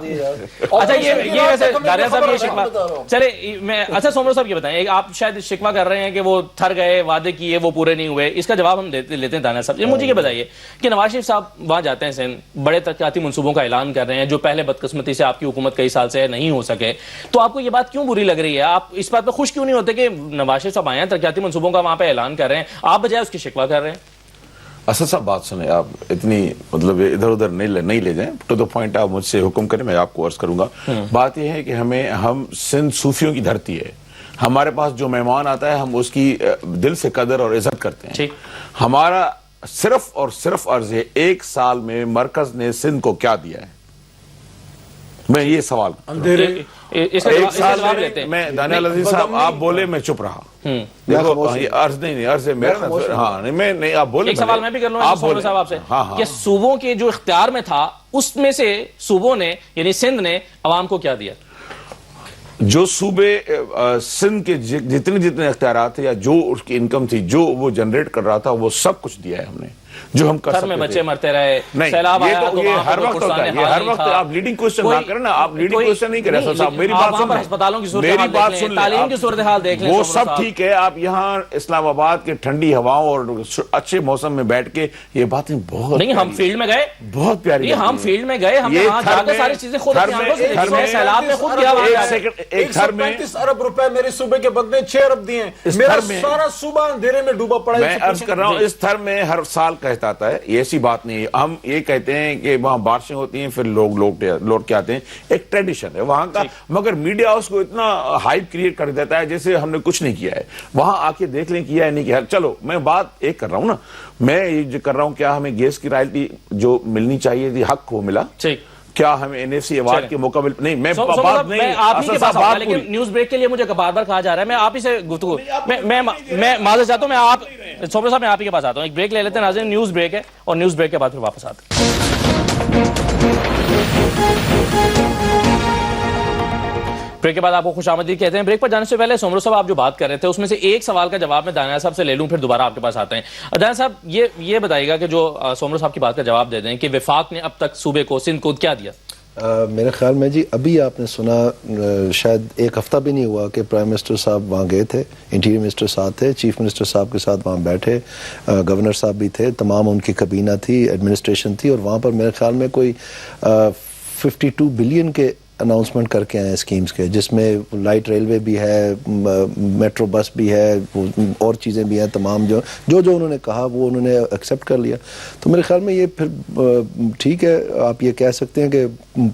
اچھا یہ ویسے دانیال صاحب یہ شکوہ, چلے میں اچھا سومرو صاحب یہ بتائیں, آپ شاید شکوہ کر رہے ہیں کہ وہ تھر گئے, وعدے کیے وہ پورے نہیں ہوئے, اس کا جواب ہم لیتے ہیں دانیال صاحب. مجھے یہ بتائیے کہ نواز شریف صاحب وہاں جاتے ہیں سندھ, بڑے ترقیاتی منصوبوں کا اعلان کر رہے ہیں جو پہلے بدقسمتی سے آپ کی حکومت کئی سال سے نہیں ہو سکے, تو آپ کو یہ بات کیوں بری لگ رہی ہے؟ آپ اس بات پہ خوش کیوں نہیں ہوتے کہ نواز شریف صاحب آئے ہیں, ترقیاتی منصوبوں کا وہاں پہ اعلان کر رہے ہیں, آپ بجائے اس کی شکوہ کر رہے ہیں؟ اسد صاحب بات سنیں, آپ اتنی مطلب ادھر ادھر نہیں لے جائیں, ٹو دا پوائنٹ آپ مجھ سے حکم کریں, میں آپ کو عرض کروں گا. بات یہ ہے کہ ہم سندھ صوفیوں کی دھرتی ہے, ہمارے پاس جو مہمان آتا ہے ہم اس کی دل سے قدر اور عزت کرتے ہیں. ہمارا صرف اور صرف عرض ہے, 1 سال میں مرکز نے سندھ کو کیا دیا ہے, میں یہ سوال ایک سال میں دانیال عزیز صاحب آپ بولے میں چپ رہا. عرض نہیں عرض ہے میرا, ہاں میں نہیں, آپ بولے. ایک سوال میں بھی کر لوں صاحب آپ سے کہ صوبوں کے جو اختیار میں تھا اس میں سے صوبوں نے یعنی سندھ نے عوام کو کیا دیا؟ جو صوبے سندھ کے جتنے اختیارات تھے یا جو اس کی انکم تھی جو وہ جنریٹ کر رہا تھا وہ سب کچھ دیا ہے ہم نے, جو ہم کر سکتے تھے. بچے مرتے رہے, سیلاب آیا تو یہ ہر وقت ہوتا ہے, یہ ہر وقت. آپ لیڈنگ کوشچن نہ کریں نا, آپ لیڈنگ کوشچن نہیں کریں صاحب, میری بات سن لیں, ہسپتالوں کی میری بات سن لیں, تعلیم کی صورتحال دیکھ لیں, وہ سب ٹھیک ہے. آپ یہاں اسلام آباد کے ٹھنڈی ہواؤں اور اچھے موسم میں بیٹھ کے یہ باتیں بہت نہیں, ہم فیلڈ میں گئے, بہت پیاری, ہم فیلڈ میں گئے, ہم نے وہاں جا کے ساری چیزیں خود سیلاب میں خود گیا. ایک گھر میں 135 ارب روپے میرے صوبے کے بندے 6 ارب دیے ہیں, میرا سارا صوبہ اندھیرے میں ڈوبا پڑا ہے. میں عرض کر رہا ہوں اس تھر میں ہر سال کہتا آتا ہے, یہ ایسی بات نہیں ہے. ہم یہ کہتے ہیں کہ وہاں بارشیں ہوتی ہیں پھر لوگ لوٹ کے آتے ہیں, ایک ٹریڈیشن ہے وہاں کا, مگر میڈیا اس کو اتنا ہائپ کریٹ کر دیتا ہے جیسے ہم نے کچھ نہیں کیا ہے. وہاں آ کے دیکھ لیں کیا ہے نہیں کیا. چلو میں بات ایک کر رہا ہوں نا, میں یہ جو کر رہا ہوں, کیا ہمیں گیس کی رائلٹی جو ملنی چاہیے تھی حق وہ ملا؟ کیا ہمیں NFC ایوارڈ کے مقابل نہیں, میں بات نہیں, آپ ہی کے پاس آؤں گا, لیکن نیوز بریک کے لیے مجھے بار بار کہا جا رہا ہے, میں آپ ہی سے گفتگو, میں معذرت چاہتا ہوں, میں آپ سومرو صاحب میں آپ ہی کے پاس آتا ہوں, ایک بریک لے لیتے ہیں ناظرین, نیوز بریک ہے, اور نیوز بریک کے بعد پھر واپس آتے ہیں. بریک کے بعد آپ کو خوش آمدید کہتے ہیں. بریک پر جانے سے پہلے سومرو صاحب آپ جو بات کر رہے تھے اس میں سے ایک سوال کا جواب میں دانیال صاحب سے لے لوں, پھر دوبارہ آپ کے پاس آتے ہیں. دانیال صاحب یہ بتائیے گا کہ جو سومرو صاحب کی بات کا جواب دے دیں کہ وفاق نے اب تک صوبے کو سندھ کو کیا دیا؟ میرے خیال میں جی ابھی آپ نے سنا, شاید 1 ہفتہ بھی نہیں ہوا کہ پرائم منسٹر صاحب وہاں گئے تھے, انٹیریئر منسٹر ساتھ تھے, چیف منسٹر صاحب کے ساتھ وہاں بیٹھے, گورنر صاحب بھی تھے, تمام ان کی کابینہ تھی, ایڈمنسٹریشن تھی, اور وہاں پر میرے خیال میں کوئی 52 بلین کے اناؤنسمنٹ کر کے آئے اسکیمز کے, جس میں لائٹ ریلوے بھی ہے, میٹرو بس بھی ہے, اور چیزیں بھی ہیں, تمام جو انہوں نے کہا وہ انہوں نے ایکسیپٹ کر لیا. تو میرے خیال میں یہ پھر ٹھیک ہے, آپ یہ کہہ سکتے ہیں کہ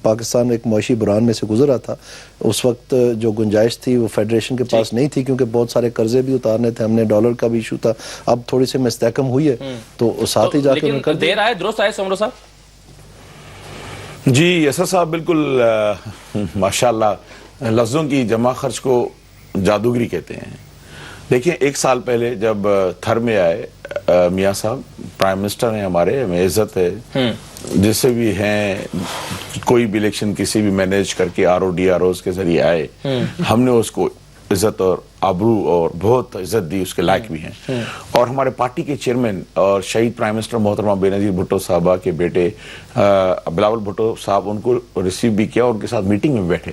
پاکستان ایک معاشی بحران میں سے گزرا تھا. اس وقت جو گنجائش تھی وہ فیڈریشن کے پاس نہیں تھی, کیونکہ بہت سارے قرضے بھی اتارنے تھے, ہم نے ڈالر کا بھی ایشو تھا, اب تھوڑی سی مستحکم ہوئی ہے تو ساتھ ہی جا کے لیکن دیر آئے درست آئے. سومرو صاحب جی اسد صاحب بالکل ماشاءاللہ لفظوں کی جمع خرچ کو جادوگری کہتے ہیں. دیکھیں 1 سال پہلے جب تھر میں آئے میاں صاحب, پرائم منسٹر ہیں ہمارے, ہمیں عزت ہے, جیسے بھی ہیں, کوئی بھی الیکشن کسی بھی مینیج کر کے RODROs کے ذریعے آئے, ہم نے اس کو عزت اور آبرو اور بہت عزت دی, اس کے لائق بھی ہیں. اور ہمارے پارٹی کے چیئرمین اور شہید پرائم منسٹر محترمہ بے نظیر بھٹو صاحبہ کے بیٹے بلاول بھٹو صاحب, ان کو ریسیو بھی کیا اور ان کے ساتھ میٹنگ میں بیٹھے.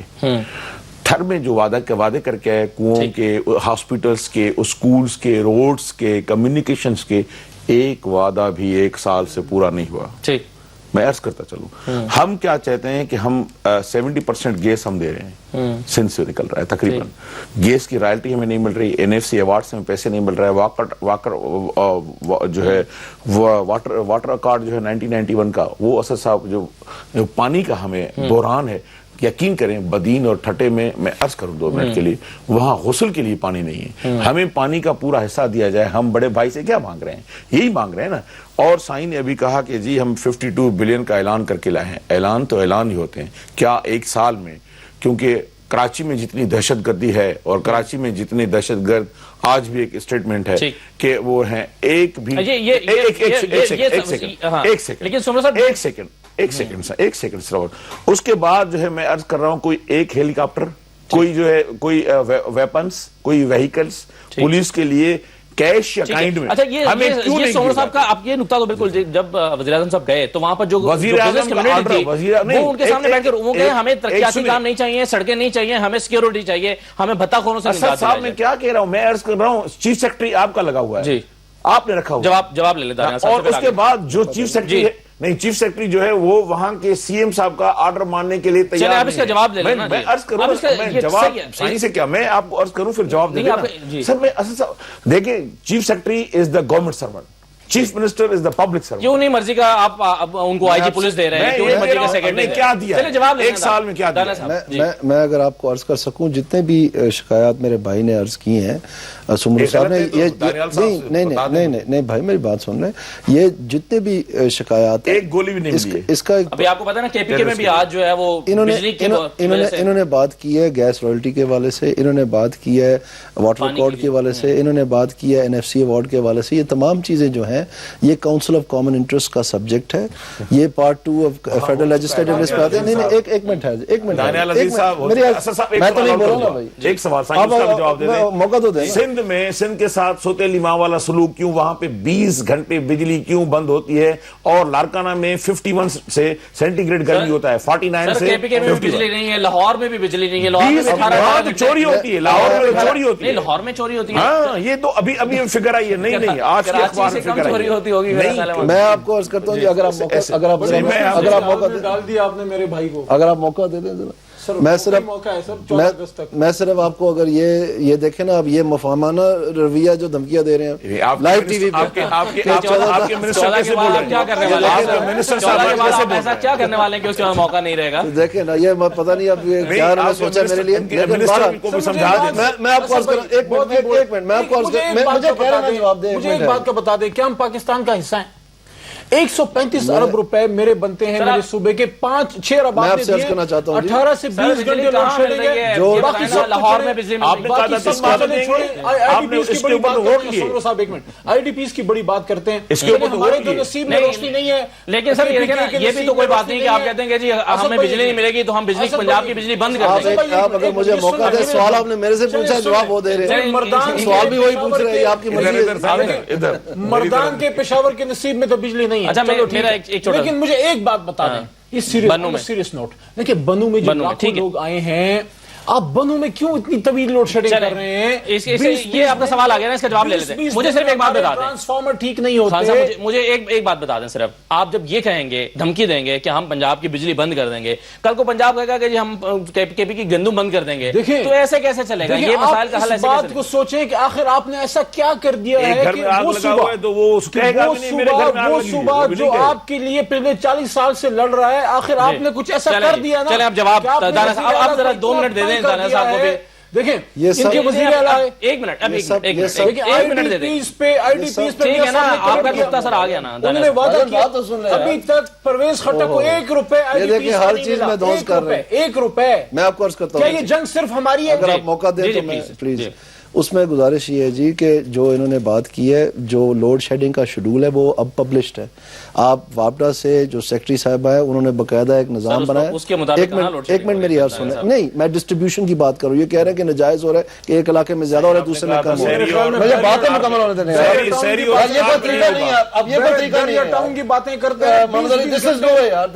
تھر میں جو وعدے کر کے آئے, کنوؤں کے, ہاسپٹلز کے, اسکولز کے, روڈز کے, کمیونیکیشنز کے, ایک وعدہ بھی 1 سال سے پورا نہیں ہوا. میں عرض کرتا چلوں ہم کیا چاہتے ہیں کہ ہم 70% گیس ہم دے رہے ہیں سندھ سے نکل رہا ہے تقریباً گیس کی رائلٹی ہمیں نہیں مل رہی NFC ایوارڈ سے ہمیں پیسے نہیں مل رہا ہے واکر جو ہے واٹر اکارڈ جو ہے 1991 کا وہ اسد صاحب جو پانی کا ہمیں بحران ہے یقین کریں بدین اور ٹھٹے میں عرض کروں 2 منٹ کے لیے وہاں غسل کے لیے پانی نہیں ہے ہمیں پانی کا پورا حصہ دیا جائے ہم بڑے بھائی سے کیا مانگ رہے ہیں یہی مانگ رہے ہیں نا اور سائن نے ابھی کہا کہ جی ہم 52 بلین کا اعلان کر کے لائے ہیں اعلان تو اعلان ہی ہوتے ہیں کیا ایک سال میں کیونکہ کراچی میں جتنی دہشت گردی ہے اور کراچی میں جتنے دہشت گرد آج بھی ایک اسٹیٹمنٹ ہے کہ وہ ہیں ایک بھی ایک سیکنڈ صرف اس کے بعد جو ہے میں عرض کر رہا ہوں کوئی ایک ہیلی کاپٹر کوئی جو ہے کوئی ویپنز کوئی وہیکلز پولیس کے لیے کیش یا کائنڈ میں ہمیں کیوں نہیں سومر صاحب کا آپ یہ نقطہ تو بالکل جب وزیر اعظم صاحب گئے تو وہاں پر جو وزیر اعظم وہ ان کے سامنے بیٹھ کر وہ کہے ہمیں ترقیاتی کام نہیں چاہیے سڑکیں نہیں چاہیے ہمیں سیکیورٹی چاہیے ہمیں بھتہ خوروں سے اسد صاحب میں کیا کہہ رہا ہوں میں عرض کر رہا ہوں چیف سیکرٹری آپ کا لگا ہوا ہے آپ نے رکھا ہوا جواب لے لیتا ہے اور اس کے بعد جو چیف سیکرٹری ہے نہیں چیف سیکرٹری جو ہے وہ وہاں کے CM صاحب کا آرڈر ماننے کے لیے تیار آپ اس کا جواب لے لینا میں عرض کروں میں جواب صحیح سے کیا میں آپ کو عرض کروں پھر جواب دے دینا سر میں اصل دیکھیں chief secretary is the government servant chief minister is the public servant کیوں نہیں مرضی کا آپ ان کو IG پولیس دے رہے ہیں کیوں نہیں مرضی کا سیکرٹری کیا دیا جواب ایک سال میں کیا دیا میں اگر آپ کو عرض کر سکوں جتنے بھی شکایات میرے بھائی نے عرض کی ہیں سمر صاحب نے یہ نہیں بھائی میری بات سن رہے ہیں یہ جتنے بھی شکایات ایک گولی بھی نہیں ملی اس کا ابھی آپ کو پتا نا KPK میں بھی آج جو ہے وہ انہوں نے بات کی ہے گیس رائلٹی کے حوالے سے انہوں نے بات کی ہے واٹر اکارڈ کے حوالے سے انہوں نے بات کی ہے NFC ایوارڈ کے حوالے سے یہ تمام چیزیں جو ہیں یہ کاؤنسل آف کامن انٹرسٹ کا سبجیکٹ ہے یہ part 2 of federal legislative list پہ آتے ہیں نہیں ایک منٹ ہے میں تو نہیں بول رہا نا بھائی ایک سوال جواب دے دیں موقع تو دیں سندھ کے ساتھ سوتیلی ماں والا سلوک کیوں وہاں پہ 20 گھنٹے بجلی کیوں بند ہوتی ہے اور لارکانہ میں 51 سے سینٹی گریڈ گرمی ہوتا ہے 49 سے KPK میں بجلی نہیں ہے لاہور میں بھی بجلی نہیں ہے لاہور میں چوری ہوتی ہے لاہور میں چوری ہوتی ہے لاہور میں چوری ہوتی ہے ہاں یہ تو ابھی فگر آئی ہے نہیں آج کے اخبار میں فگر آئی ہے میں آپ کو عرض کرتا ہوں کہ اگر آپ موقع ڈال دیا آپ نے میرے بھائی کو اگر آپ موقع دے دیں میں صرف آپ کو اگر یہ دیکھیں نا اب یہ مفہومانہ رویہ جو دھمکیاں دے رہے ہیں لائیو ٹی وی پہ آپ کے منسٹر کیسے بول رہے ہیں کیا کرنے والے ہیں منسٹر صاحب ایسا کیا کرنے والے ہیں کہ اس کے بعد موقع نہیں رہے گا دیکھیں نا یہ پتہ نہیں اب کیا انہوں نے سوچا میرے لیے میں آپ کو عرض کروں ایک منٹ میں آپ کو عرض کروں مجھے کہہ رہا جواب دیں مجھے ایک بات کا بتا دیں کیا ہم پاکستان کا حصہ ہیں 135 ارب روپے میرے بنتے ہیں میرے صوبے کے 5-6 ارب آپ نے دیے 18 سے 20 گھنٹے لوڈ شیڈنگ ہے جو باقی سب لاہور میں بجلی آپ نے کہا تھا اس کا IDPs کی بڑی بات کرتے ہیں سمر صاحب ایک منٹ IDPs کی بڑی بات کرتے ہیں اس کے اوپر ہمارے تو نصیب میں روشنی نہیں ہے لیکن سر یہ بھی تو کوئی بات نہیں کہ آپ کہتے ہیں کہ جی ہمیں بجلی نہیں ملے گی تو ہم بجلی پنجاب کی بجلی بند کر دیں گے آپ اگر مجھے موقع دیں سوال آپ نے میرے سے پوچھا جواب وہ دے رہے ہیں مردان سوال بھی وہی پوچھ رہے ہیں آپ کی مرضی ہے مردان کے پشاور کے نصیب میں تو بجلی نہیں ہے لیکن مجھے ایک بات بتا دیں یہ سیریس نوٹ دیکھیں بنو میں جو لاکھوں لوگ آئے ہیں آپ بنو میں کیوں اتنی طویل لوڈ شیڈنگ کر رہے ہیں یہ آپ کا سوال آ گیا نا اس کا جواب لے لیتے ہیں مجھے صرف ایک بات بتا دیں ٹرانسفارمر ٹھیک نہیں ہوتے مجھے ایک بات بتا دیں صرف آپ جب یہ کہیں گے دھمکی دیں گے کہ ہم پنجاب کی بجلی بند کر دیں گے کل کو پنجاب کہے گا کہ جی ہم KPK کی گندم بند کر دیں گے تو ایسے کیسے چلے گا یہ مسائل کا حل ایسے بات کو سوچیں کہ آخر آپ نے ایسا کیا کر دیا ہے کہ وہ صوبہ جو آپ کے لیے پہلے 40 سال سے لڑ رہا ہے آخر آپ نے کچھ ایسا کر دیا نا چلیں اب جواب آپ ذرا 2 منٹ دے دیں دانا صاحب کو بھی دیکھیں ان کے وزیر اعلیٰ ایک منٹ دے دیں ٹھیک ہے نا آپ کا نقطہ سر آ گیا نا انہوں نے وعدہ کیا ابھی تک پرویز خٹک کو 1 روپے دیکھیں ہر چیز میں دوست کر رہے ہیں 1 روپے میں آپ کو عرض کرتا ہوں کیا یہ جنگ صرف ہماری ہے اگر آپ موقع دیں تو میں پلیز اس میں گزارش یہ ہے جی کہ جو انہوں نے بات کی ہے جو لوڈ شیڈنگ کا شیڈول ہے وہ اب پبلشڈ ہے آپ واپڈا سے جو سیکرٹری صاحبہ ہے انہوں نے باقاعدہ ایک نظام بنایا ایک منٹ میری یاد سنیں نہیں میں ڈسٹریبیوشن کی بات کروں یہ کہہ رہے ہیں کہ ناجائز ہو رہا ہے کہ ایک علاقے میں زیادہ ہو رہا ہے دوسرے میں کم ہو رہا ہے مجھے باتیں مکمل ہونے دیں یہ کوئی طریقہ نہیں ہے اب یہ کوئی طریقہ نہیں ہے ٹاؤن کی باتیں کرتے ہیں محمد علی this is no way yaar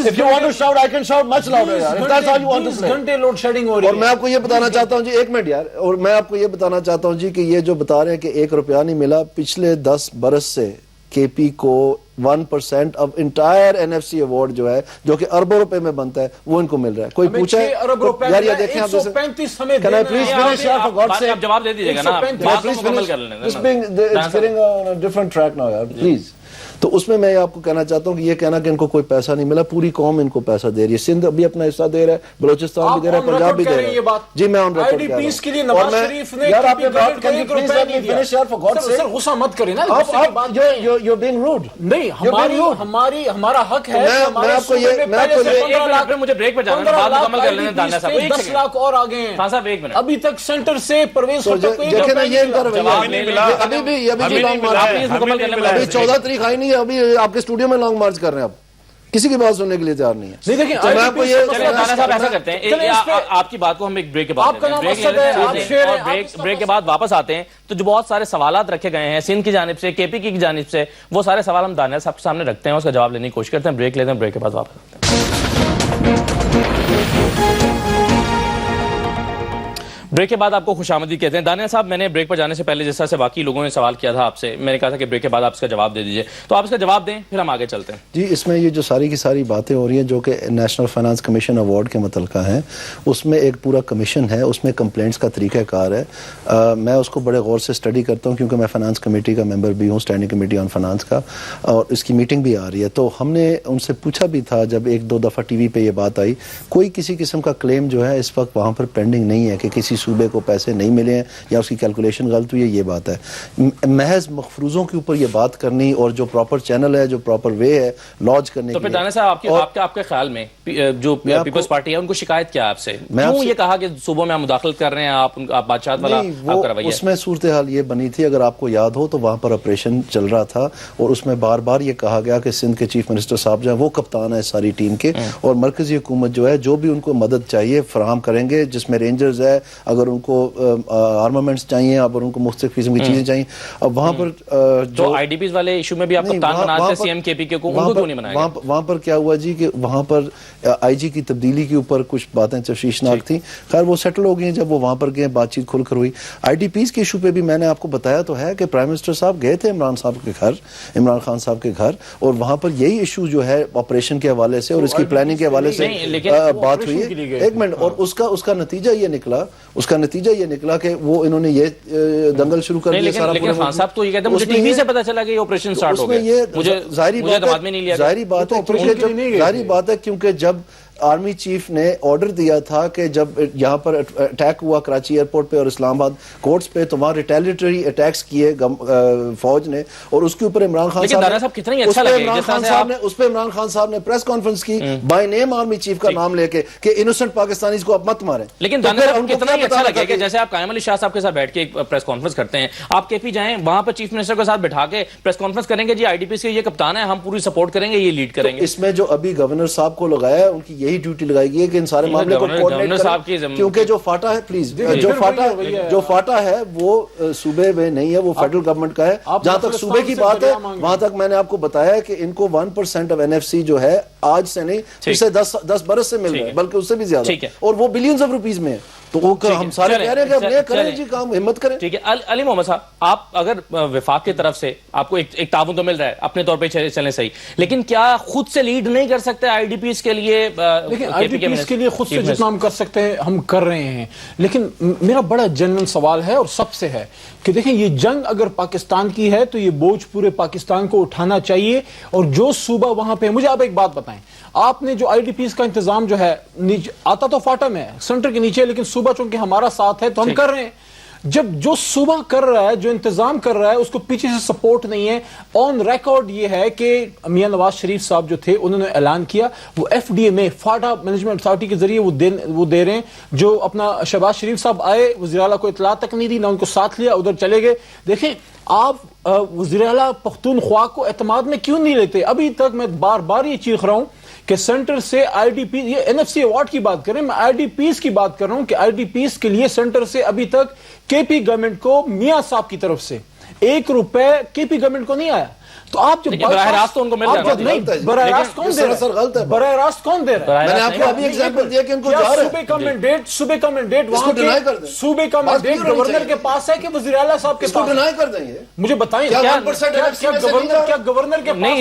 if you want to shout I can shout much louder yaar if that's how you want to play گھنٹے لوڈ شیڈنگ ہو رہی ہے اور میں آپ کو یہ بتانا چاہتا ہوں جی ایک منٹ یار اور میں آپ کو یہ بتانا چاہتا ہوں جی کہ یہ جو بتا رہے ہیں کہ 1 روپیہ نہیں ملا پچھلے 10 برس سے KP کو 1% آف انٹائر NFC ایوارڈ جو ہے جو کہ اربوں روپے میں بنتا ہے وہ ان کو مل رہا ہے. کوئی پوچھا ہے یار یہ دیکھیں آپ جیسے Can I please finish for God's sake? آپ جواب دے دیجیے گا نا, بات کو مکمل کر لینے It's getting on a different track now yaar, please. تو اس میں آپ کو کہنا چاہتا ہوں کہ یہ کہنا کہ ان کو کوئی پیسہ نہیں ملا, پوری قوم ان کو پیسہ دے رہی ہے. سندھ بھی اپنا حصہ دے رہا ہے, بلوچستان بھی دے رہا ہے, پنجاب بھی دے رہا ہے. جی میں آن ریکارڈ کہہ رہا ہوں. کے لیے نواز شریف نے یار آپ نے بات کرنی پلیز لیٹ می فنش یار فار گاڈ سیک. سر غصہ مت کریں نا, آپ یو آر بینگ روڈ. نہیں ہمارا حق ہے. میں آپ کو یہ مجھے بریک پہ جانا ہے, بات مکمل کر لینے دانیہ صاحب. 10 لاکھ اور آگے ہیں. خان صاحب ایک منٹ, ابھی تک سینٹر سے پرویز دیکھیں نا یہ ان کا رویہ ابھی بھی مکمل کر لیں. ابھی 14 تاریخ آئی نہیں ہے, ابھی آپ کے اسٹوڈیو میں لانگ مارچ کر رہے ہیں. آپ کسی کی بات سننے کے لیے تیار نہیں ہے. نہیں دیکھیں میں آپ کو یہ دانیہ صاحب ایسا کرتے ہیں, آپ کی بات کو ہم ایک بریک کے بعد بریک کے بعد واپس آتے ہیں. تو جو بہت سارے سوالات رکھے گئے ہیں سندھ کی جانب سے, KP کی جانب سے, وہ سارے سوال ہم دانیہ صاحب کے سامنے رکھتے ہیں, اس کا جواب لینے کی کوشش کرتے ہیں. بریک لیتے ہیں, بریک کے بعد واپس آتے ہیں. بریک کے بعد آپ کو خوش آمدید کہتے ہیں. دانیہ صاحب میں نے بریک پر جانے سے پہلے جس طرح سے باقی لوگوں نے سوال کیا تھا آپ سے, میں نے کہا تھا کہ بریک کے بعد آپ اس کا جواب دے دیجئے, تو آپ اس کا جواب دیں پھر ہم آگے چلتے ہیں. جی اس میں یہ جو ساری کی ساری باتیں ہو رہی ہیں جو کہ نیشنل فائنانس کمیشن ایوارڈ کے متعلقہ ہیں, اس میں ایک پورا کمیشن ہے, اس میں کمپلینٹس کا طریقہ کار ہے. میں اس کو بڑے غور سے اسٹڈی کرتا ہوں کیونکہ میں فائنانس کمیٹی کا ممبر بھی ہوں, اسٹینڈنگ کمیٹی آن فائنانس کا, اور اس کی میٹنگ بھی آ رہی ہے. تو ہم نے ان سے پوچھا بھی تھا جب 1-2 دفعہ ٹی وی پہ یہ بات آئی, کوئی کسی قسم کا کلیم جو ہے اس وقت وہاں پر پینڈنگ نہیں ہے کہ کسی صوبے کو پیسے نہیں ملے ہیں یا اس کی کیلکولیشن غلط ہوئی ہے. یہ بات ہے محض مفروضوں کے اوپر یہ بات کرنی, اور جو پراپر چینل ہے, جو پراپر وے ہے لانچ کرنے تو پھر دانیہ صاحب آپ کے خیال میں جو پیپلز پارٹی ہے ان کو شکایت کیا آپ سے, کیوں یہ کہا کہ صوبوں میں ہم مداخلت کر رہے ہیں, آپ بادشاہت والا آپ کا رویہ؟ اس میں صورتحال یہ بنی تھی, اگر آپ کو یاد ہو تو وہاں پر آپریشن چل رہا تھا اور اس میں بار بار یہ کہا گیا کہ سندھ کے چیف منسٹر صاحب جو ہیں وہ کپتان ہے ساری ٹیم کے, اور مرکزی حکومت جو ہے جو بھی ان کو مدد چاہیے فراہم کریں گے, جس میں رینجرز ہے, اگر ان کو آرمامنٹس چاہیے, اب ان کو مختلف قسم کی چیزیں چاہیے. اب وہاں پر جو IDPs والے ایشو میں بھی آپ کپتان بناتے ہیں CM KP کے کو, ان کو کیوں نہیں بنایا؟ وہاں پر کیا ہوا جی کہ وہاں پر IG کی تبدیلی کے اوپر کچھ باتیں تشویشناک تھیں, خیر وہ سیٹل ہو گئی ہیں جب وہ وہاں پر گئے, بات چیت کھل کر ہوئی. IDPs کے ایشو پہ بھی میں نے آپ کو بتایا تو ہے کہ پرائم منسٹر صاحب گئے تھے عمران خان صاحب کے گھر, اور وہاں پر یہی ایشو جو ہے آپریشن کے حوالے سے اور اس کی پلاننگ کے حوالے سے بات ہوئی ہے. ایک منٹ, اور اس کا نتیجہ یہ نکلا کہ وہ انہوں نے یہ دنگل شروع کر دیا سارا. لیکن خان صاحب تو یہ کہتے ہیں مجھے ٹی وی سے پتا چلا کہ یہ آپریشن سٹارٹ ہو گیا, مجھے دماغ میں نہیں لیا. ظاہری بات ہے کیونکہ جب آرمی چیف نے آرڈر دیا تھا کہ جب یہاں پر اٹیک ہوا کراچی ایئرپورٹ پہ اور اسلام آباد کورٹس پہ, تو وہاں ریٹیلیٹری اٹیکس کیے فوج نے, اور اس کے اوپر عمران خان صاحب نے پریس کانفرنس کی بائی نیم آرمی چیف کا نام لے کے کہ انوسنٹ پاکستانیز کو اب مت ماریں. لیکن کتنا ہی اچھا لگے کہ جیسے آپ قائم علی شاہ صاحب کے ساتھ بیٹھ کے پریس کانفرنس کرتے ہیں, آپ KP جائیں وہاں پر چیف منسٹر کے ساتھ بٹھا کے پریس کانفرنس کریں گے, جی IDPs کے یہ کپتان ہے, ہم پوری سپورٹ کریں گے, یہ لیڈ کریں گے. اس میں جو ابھی گورنر صاحب کو لگایا ہے ان کی یہی ڈیوٹی لگائی گئی ہے کہ ان سارے معاملے کو کوارڈینیٹ کریں, کیونکہ جو فاٹا ہے پلیز جو فاٹا ہے وہ صوبے میں نہیں ہے, وہ فیڈرل گورنمنٹ کا ہے. جہاں تک صوبے کی بات ہے وہاں تک میں نے آپ کو بتایا کہ ان کو 1% آف NFC جو ہے آج سے نہیں پچھلے 10 برس سے مل رہا ہے, بلکہ اس سے بھی زیادہ, اور وہ بلینز آف روپیز میں. تو ہم سارے کہہ رہے ہیں کہ اب یہ کریں جی کام, ہمت کریں. ٹھیک ہے علی محمد صاحب, آپ اگر وفاق کی طرف سے آپ کو ایک تعاون تو مل رہا ہے, اپنے طور پہ چلیں صحیح, لیکن کیا خود سے لیڈ نہیں کر سکتے IDPs کے لیے؟ لیکن IDPs کے لیے خود سے جتنا ہم کر سکتے ہیں ہم کر رہے ہیں, لیکن میرا بڑا جنرل سوال ہے اور سب سے ہے کہ دیکھیں یہ جنگ اگر پاکستان کی ہے تو یہ بوجھ پورے پاکستان کو اٹھانا چاہیے, اور جو صوبہ وہاں پہ, مجھے آپ ایک بات بتائیں, آپ نے جو IDPs کا انتظام جو ہے آتا تو فاٹا میں سینٹر کے نیچے, لیکن صوبہ چونکہ ہمارا ساتھ ہے تو ہم کر رہے ہیں. جب جو صوبہ کر رہا ہے, جو انتظام کر رہا ہے, اس کو پیچھے سے سپورٹ نہیں ہے. آن ریکارڈ یہ ہے کہ میاں نواز شریف صاحب جو تھے انہوں نے اعلان کیا وہ FDA میں فاٹا مینجمنٹ اتھارٹی کے ذریعے وہ دے رہے ہیں. جو اپنا شہباز شریف صاحب آئے, وزیر اعلیٰ کو اطلاع تک نہیں دی, نہ ان کو ساتھ لیا, ادھر چلے گئے. دیکھیں آپ وزیر اعلیٰ پختونخوا کو اعتماد میں کیوں نہیں لیتے؟ ابھی تک میں بار بار یہ چیخ رہا ہوں کہ سینٹر سے IDP, یہ NFC ایوارڈ کی بات کریں, میں IDPs کی بات کر رہا ہوں کہ IDPs کے لیے سینٹر سے ابھی تک KP گورنمنٹ کو میاں صاحب کی طرف سے 1 روپے KP گورنمنٹ کو نہیں آیا. تو آپ جو لیکن براہ راست تو ان کو مل رہا ہے نہیں براہ راست کون دے رہا غلط ہے ہے براہ راست کون دے رہا ہے میں نے آپ کو ابھی ایگزامپل دیا کہ ان کو جا رہا ہے صوبے کا مینڈیٹ وہاں کے صوبے کا مینڈیٹ گورنر کے پاس ہے کہ وزیر اعلیٰ صاحب کے اس کو پاس ڈینائی کر دیں گے مجھے بتائیں کیا کیا 1% NFC میں سے نہیں جا رہا؟ کیا گورنر کے نہیں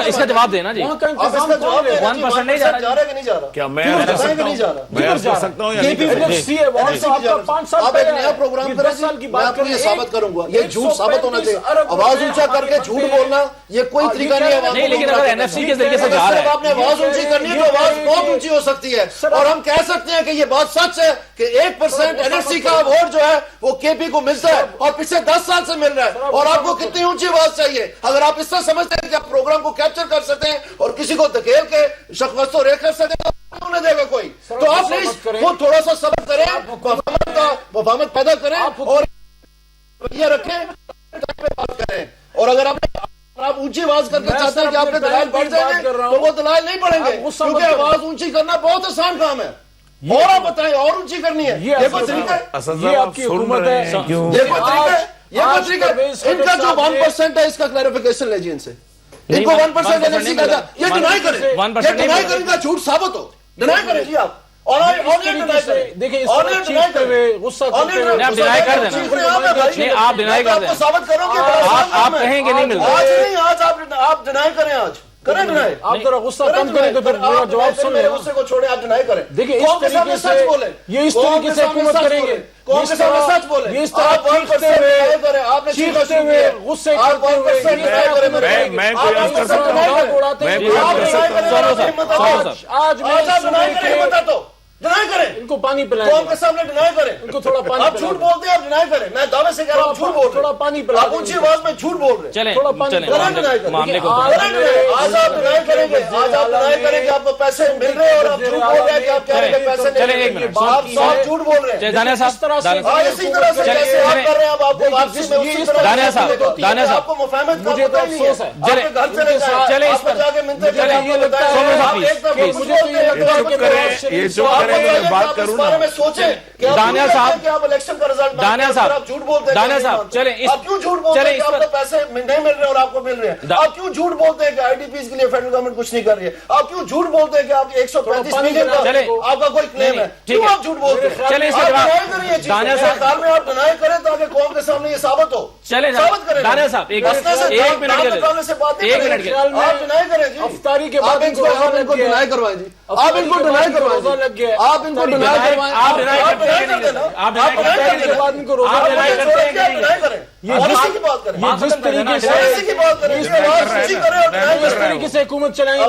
اس کا جواب دینا جی وہاں کا آپ اس انتظام کا کون جواب لے دیں رہا 1% نہیں جا رہا جا رہا ہے کہ نہیں جا رہا کیا میں کیوں کر بتائیں کہ سکتا نہیں جا ہوں رہا میں کر سکتا ہوں یا یہ نہیں بھی کر سکتا NFC ایوارڈ سے آپ کا 5 سال آپ ایک نیا پروگرام کریں سال کی میں بات آپ کو یہ کریں ثابت کروں گا یہ جھوٹ ثابت ہونا چاہیے آواز اونچا کر کے جھوٹ بولنا یہ کوئی طریقہ نہیں ہے نہیں لیکن اگر NFC کے ذریعے سے جا رہا ہے آپ نے آواز اونچی کرنی ہے تو آواز بہت اونچی ہو سکتی ہے اور ہم کہہ سکتے ہیں کہ یہ بات سچ ہے کہ 1% NFC کا ووٹ جو ہے وہ کے پی کو ملتا ہے اور پچھلے 10 سال سے مل رہا ہے اور آپ کو کتنی اونچی آواز چاہیے اگر آپ اس طرح سمجھتے ہیں کہ آپ پروگرام کو کیپچر کر سکتے ہیں اور کسی کو دھکیل کے شخص و ریکھ کر سکتے ہیں تو کیوں نہ دے گا کوئی تو آپ پلیز وہ تھوڑا سا صبر کریں مفاہمت پیدا کریں اور یہ رکھیں بات کریں اور اگر آپ اونچی آواز کر کے چاہتے ہیں کہ آپ کے دلائل بڑھ جائیں گے تو وہ دلائل نہیں بڑھیں گے کیونکہ آواز اونچی کرنا بہت آسان کام ہے اور آپ بتائیں اور اونچی کرنی ہے یہ کوئی طریقہ ہے یہ آپ کی حکومت ہے یہ کوئی طریقہ ہے یہ کوئی طریقہ ہے ان کا جو 1% ہے اس کا کلیریفیکیشن لیجیے ان سے ان کو 1% NFC کا تھا یہ ڈینائی کریں یہ ڈینائی کریں کا جھوٹ ثابت ہو ڈینائی کریں جی آپ اور دیکھیں اس طرح چیختے ہوئے غصہ کرتے ہوئے آپ ڈینائی کر دینا نہیں آپ ڈینائی کر دینا ثابت کرو کہ آپ کہیں کہ نہیں ملتا آج نہیں آج آپ ڈینائی کریں آج کریں ڈینائی آپ ذرا غصہ کم کریں تو پھر میرا جواب سن لیں غصے کو چھوڑیں آپ ڈینائی کریں دیکھیں اس طریقے سے یہ اس طریقے سے حکومت کریں گے قوم کے سامنے سچ بولیں یہ اس طرح چیختے ہوئے غصے کرتے ہوئے میں کوئی عرض کر سکتا ہوں میں کوئی عرض کر سکتا ہوں آج میں ڈینائی کریں ان کو پانی پلائیں قوم کے سامنے ڈینائی کریں ان کو تھوڑا پانی آپ جھوٹ بولتے ہیں آپ ڈینائی کریں میں دعوے سے کہہ رہا ہوں جھوٹ بول رہے تھوڑا پانی پلا آپ اونچی آواز میں جھوٹ بول رہے چلیں تھوڑا پانی چلیں معاملے کو آج آپ ڈینائی کریں گے آج آپ ڈینائی کریں گے آپ کو پیسے مل رہے ہیں اور آپ جھوٹ بول رہے ہیں کہ آپ کہہ رہے ہیں پیسے چلیں نہیں ایک مل منٹ رہے آپ صاحب جھوٹ بول رہے ہیں دانیہ صاحب ہاں اسی طرح سے جیسے آپ کر رہے ہیں آپ کو واپسی میں اسی طرح دانیہ صاحب آپ کو مفاہمت کا مجھے پتہ تو ہی نہیں ہے افسوس ہے آپ کے گھر چلے جائیں چلیں آپ کو جا کے منتیں چلیں آپ کو بتائیں آپ ایک طرف مجھے تو یہ لگتا ہے کہ یہ چپ کریں میں بات کروں نا سوچیں دانیہ صاحب کہ آپ الیکشن کا رزلٹ دانیہ صاحب آپ جھوٹ بولتے ہیں دانیہ صاحب چلیں آپ کیوں جھوٹ بولتے ہیں کہ آپ کو پیسے نہیں مل رہے اور آپ کو مل رہے ہیں آپ کیوں جھوٹ بولتے ہیں کہ آئی ڈی پیز کے لیے فیڈرل گورنمنٹ کچھ نہیں کر رہی ہے آپ کیوں جھوٹ بولتے ہیں کہ آپ 135 ملین کا آپ کا کوئی کلیم ہے کیوں آپ جھوٹ بولتے ہیں چلیں اس کا جواب دانیہ صاحب میں آپ ڈینائی کریں تاکہ قوم کے سامنے یہ ثابت ہو چلیں ثابت کریں دانیہ صاحب ایک منٹ کے لیے ایک منٹ کے لیے آپ ڈینائی کریں جی افطاری کے بعد آپ ان کو ڈینائی کروائیں جی آپ ان کو ڈینائی کروائیں آپ ان کو ڈینائی کروائیں آپ ڈینائی کرتے ہیں آپ ڈینائی کرتے ہیں کے بعد ان کو روزہ آپ ڈینائی کرتے ہیں کہ ڈینائی کریں یہ کی بات کریں جس طریقے سے کی بات کریں جس طریقے سے حکومت چلائیں